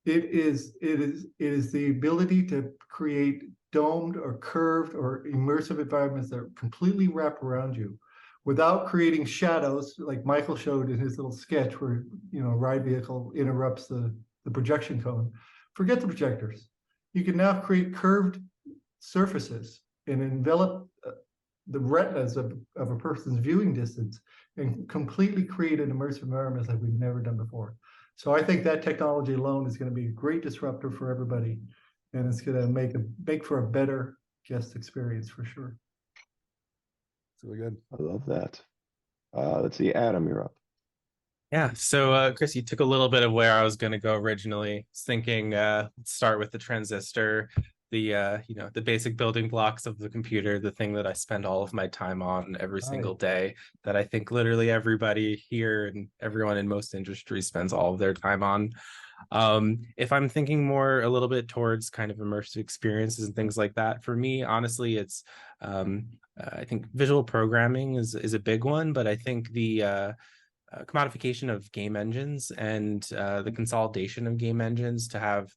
S3: It is the ability to create domed or curved or immersive environments that are completely wrapped around you without creating shadows, like Michael showed in his little sketch where a ride vehicle interrupts the projection cone. Forget the projectors. You can now create curved surfaces and envelop the retinas of a person's viewing distance and completely create an immersive environment like we've never done before. So I think that technology alone is going to be a great disruptor for everybody, and it's going to make for a better guest experience for sure.
S6: It's really good.
S1: I love that. Let's see, Adam, you're up.
S2: Yeah, so Chris, you took a little bit of where I was going to go originally. I was thinking let's start with the transistor, the the basic building blocks of the computer, the thing that I spend all of my time on every single day, that I think literally everybody here and everyone in most industries spends all of their time on. If I'm thinking more a little bit towards kind of immersive experiences and things like that, for me, honestly, it's I think visual programming is a big one, but I think the commodification of game engines and the consolidation of game engines to have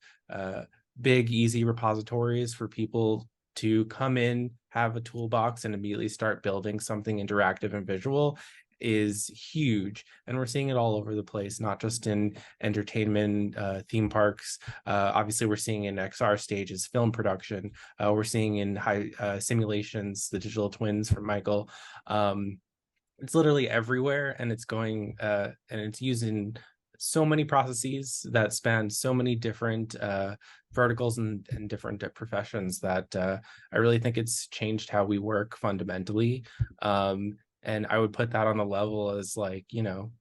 S2: big, easy repositories for people to come in, have a toolbox, and immediately start building something interactive and visual is huge. And we're seeing it all over the place, not just in entertainment, theme parks. Obviously, we're seeing in XR stages, film production. We're seeing in high simulations, the digital twins from Michael. It's literally everywhere, and it's going and it's using so many processes that span so many different verticals and different professions that I really think it's changed how we work fundamentally. And I would put that on the level as, like,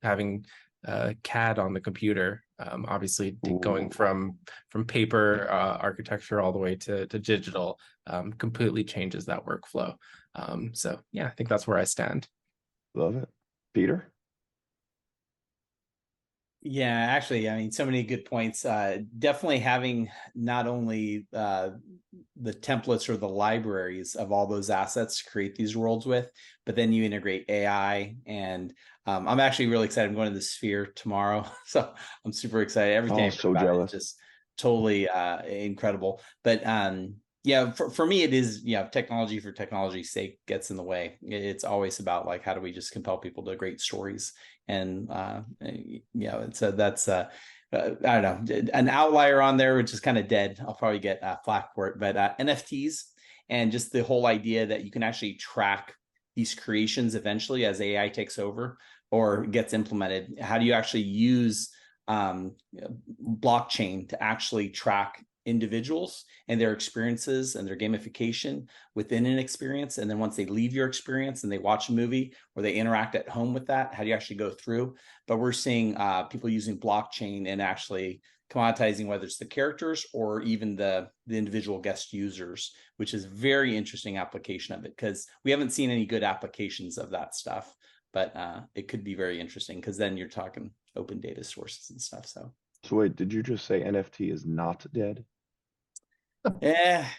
S2: having CAD on the computer. Obviously, going from paper architecture all the way to digital completely changes that workflow. So yeah, I think that's where I stand.
S1: Love it. Peter?
S8: Yeah, actually, I mean, so many good points. Definitely having not only the templates or the libraries of all those assets to create these worlds with, but then you integrate AI. And I'm actually really excited. I'm going to the Sphere tomorrow, so I'm super excited. Everything
S1: so jealous.
S8: is just totally incredible. But yeah, for me, it is, technology for technology's sake gets in the way. It's always about, like, how do we just compel people to great stories? And so that's I don't know, an outlier on there, which is kind of dead. I'll probably get flack for it, but NFTs, and just the whole idea that you can actually track these creations eventually as AI takes over or gets implemented. How do you actually use blockchain to actually track individuals and their experiences and their gamification within an experience? And then once they leave your experience and they watch a movie or they interact at home with that, how do you actually go through? But we're seeing people using blockchain and actually commoditizing, whether it's the characters or even the individual guest users, which is very interesting application of it, because we haven't seen any good applications of that stuff. But it could be very interesting, because then you're talking open data sources and stuff. So
S1: wait, did you just say NFT is not dead?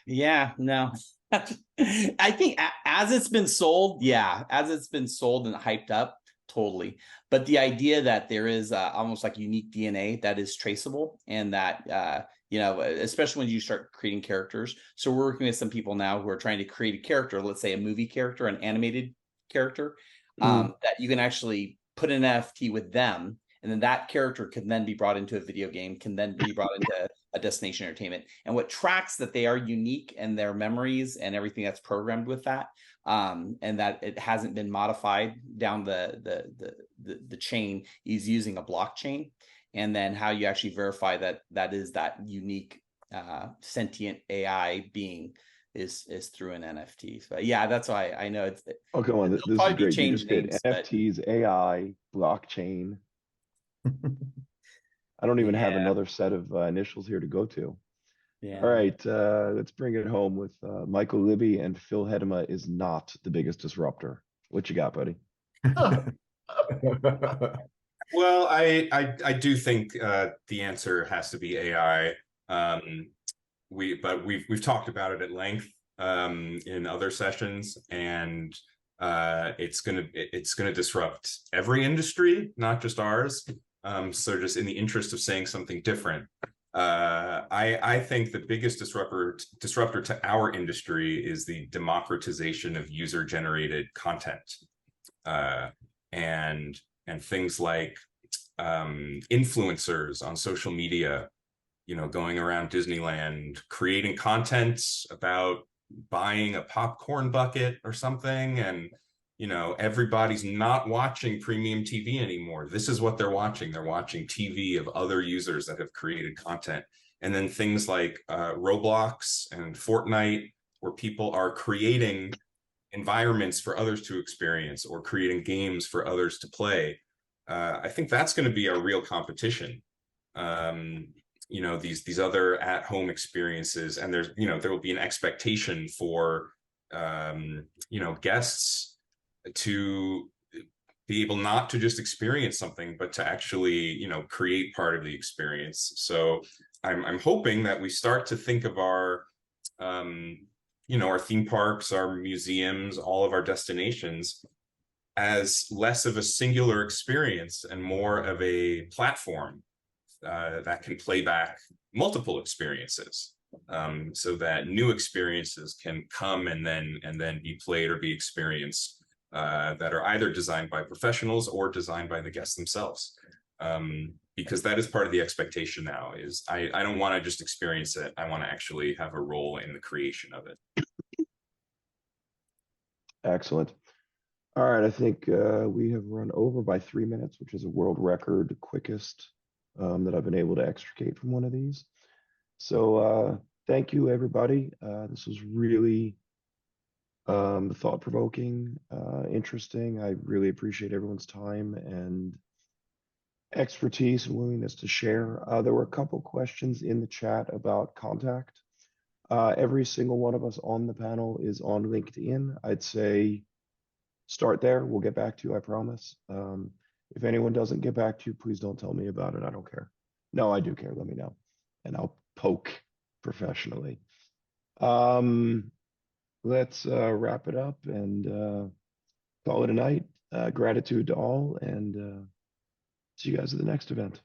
S8: Yeah, no. I think as it's been sold, as it's been sold and hyped up, totally. But the idea that there is almost like unique DNA that is traceable, and that especially when you start creating characters. So we're working with some people now who are trying to create a character, let's say a movie character, an animated character, that you can actually put an NFT with them, and then that character can then be brought into a video game, can then be brought into a destination entertainment. And what tracks that they are unique and their memories and everything that's programmed with that, and that it hasn't been modified down the chain, is using a blockchain. And then how you actually verify that is that unique sentient AI being is through an NFT. So yeah, that's why I know it's.
S1: Oh, come on, this is great. You just did NFTs, AI, blockchain. I don't even have another set of initials here to go to. Yeah. All right, let's bring it home with Michael Libby and Phil Hedema is not the biggest disruptor. What you got, buddy?
S5: Well, I do think the answer has to be AI. We've talked about it at length in other sessions, and it's gonna disrupt every industry, not just ours. So just in the interest of saying something different, I think the biggest disruptor to our industry is the democratization of user-generated content, and things like influencers on social media, going around Disneyland creating content about buying a popcorn bucket or something, and everybody's not watching premium TV anymore. This is what they're watching. They're watching TV of other users that have created content. And then things like Roblox and Fortnite, where people are creating environments for others to experience or creating games for others to play. I think that's going to be a real competition. You know, these other at-home experiences, and there's, you know, there will be an expectation for you know, guests to be able not to just experience something, but to actually, you know, create part of the experience. So I'm hoping that we start to think of our you know, our theme parks, our museums, all of our destinations as less of a singular experience and more of a platform that can play back multiple experiences, so that new experiences can come and then be played or be experienced, that are either designed by professionals or designed by the guests themselves. Because that is part of the expectation now, is I don't want to just experience it. I want to actually have a role in the creation of it.
S1: Excellent. All right, I think we have run over by 3 minutes, which is a world record quickest that I've been able to extricate from one of these. So thank you, everybody. This was really thought-provoking, interesting. I really appreciate everyone's time and expertise and willingness to share. There were a couple questions in the chat about contact. Every single one of us on the panel is on LinkedIn. I'd say start there. We'll get back to you, I promise. If anyone doesn't get back to you, please don't tell me about it. I don't care. No, I do care. Let me know, and I'll poke professionally. Let's wrap it up and call it a night. Gratitude to all, and see you guys at the next event.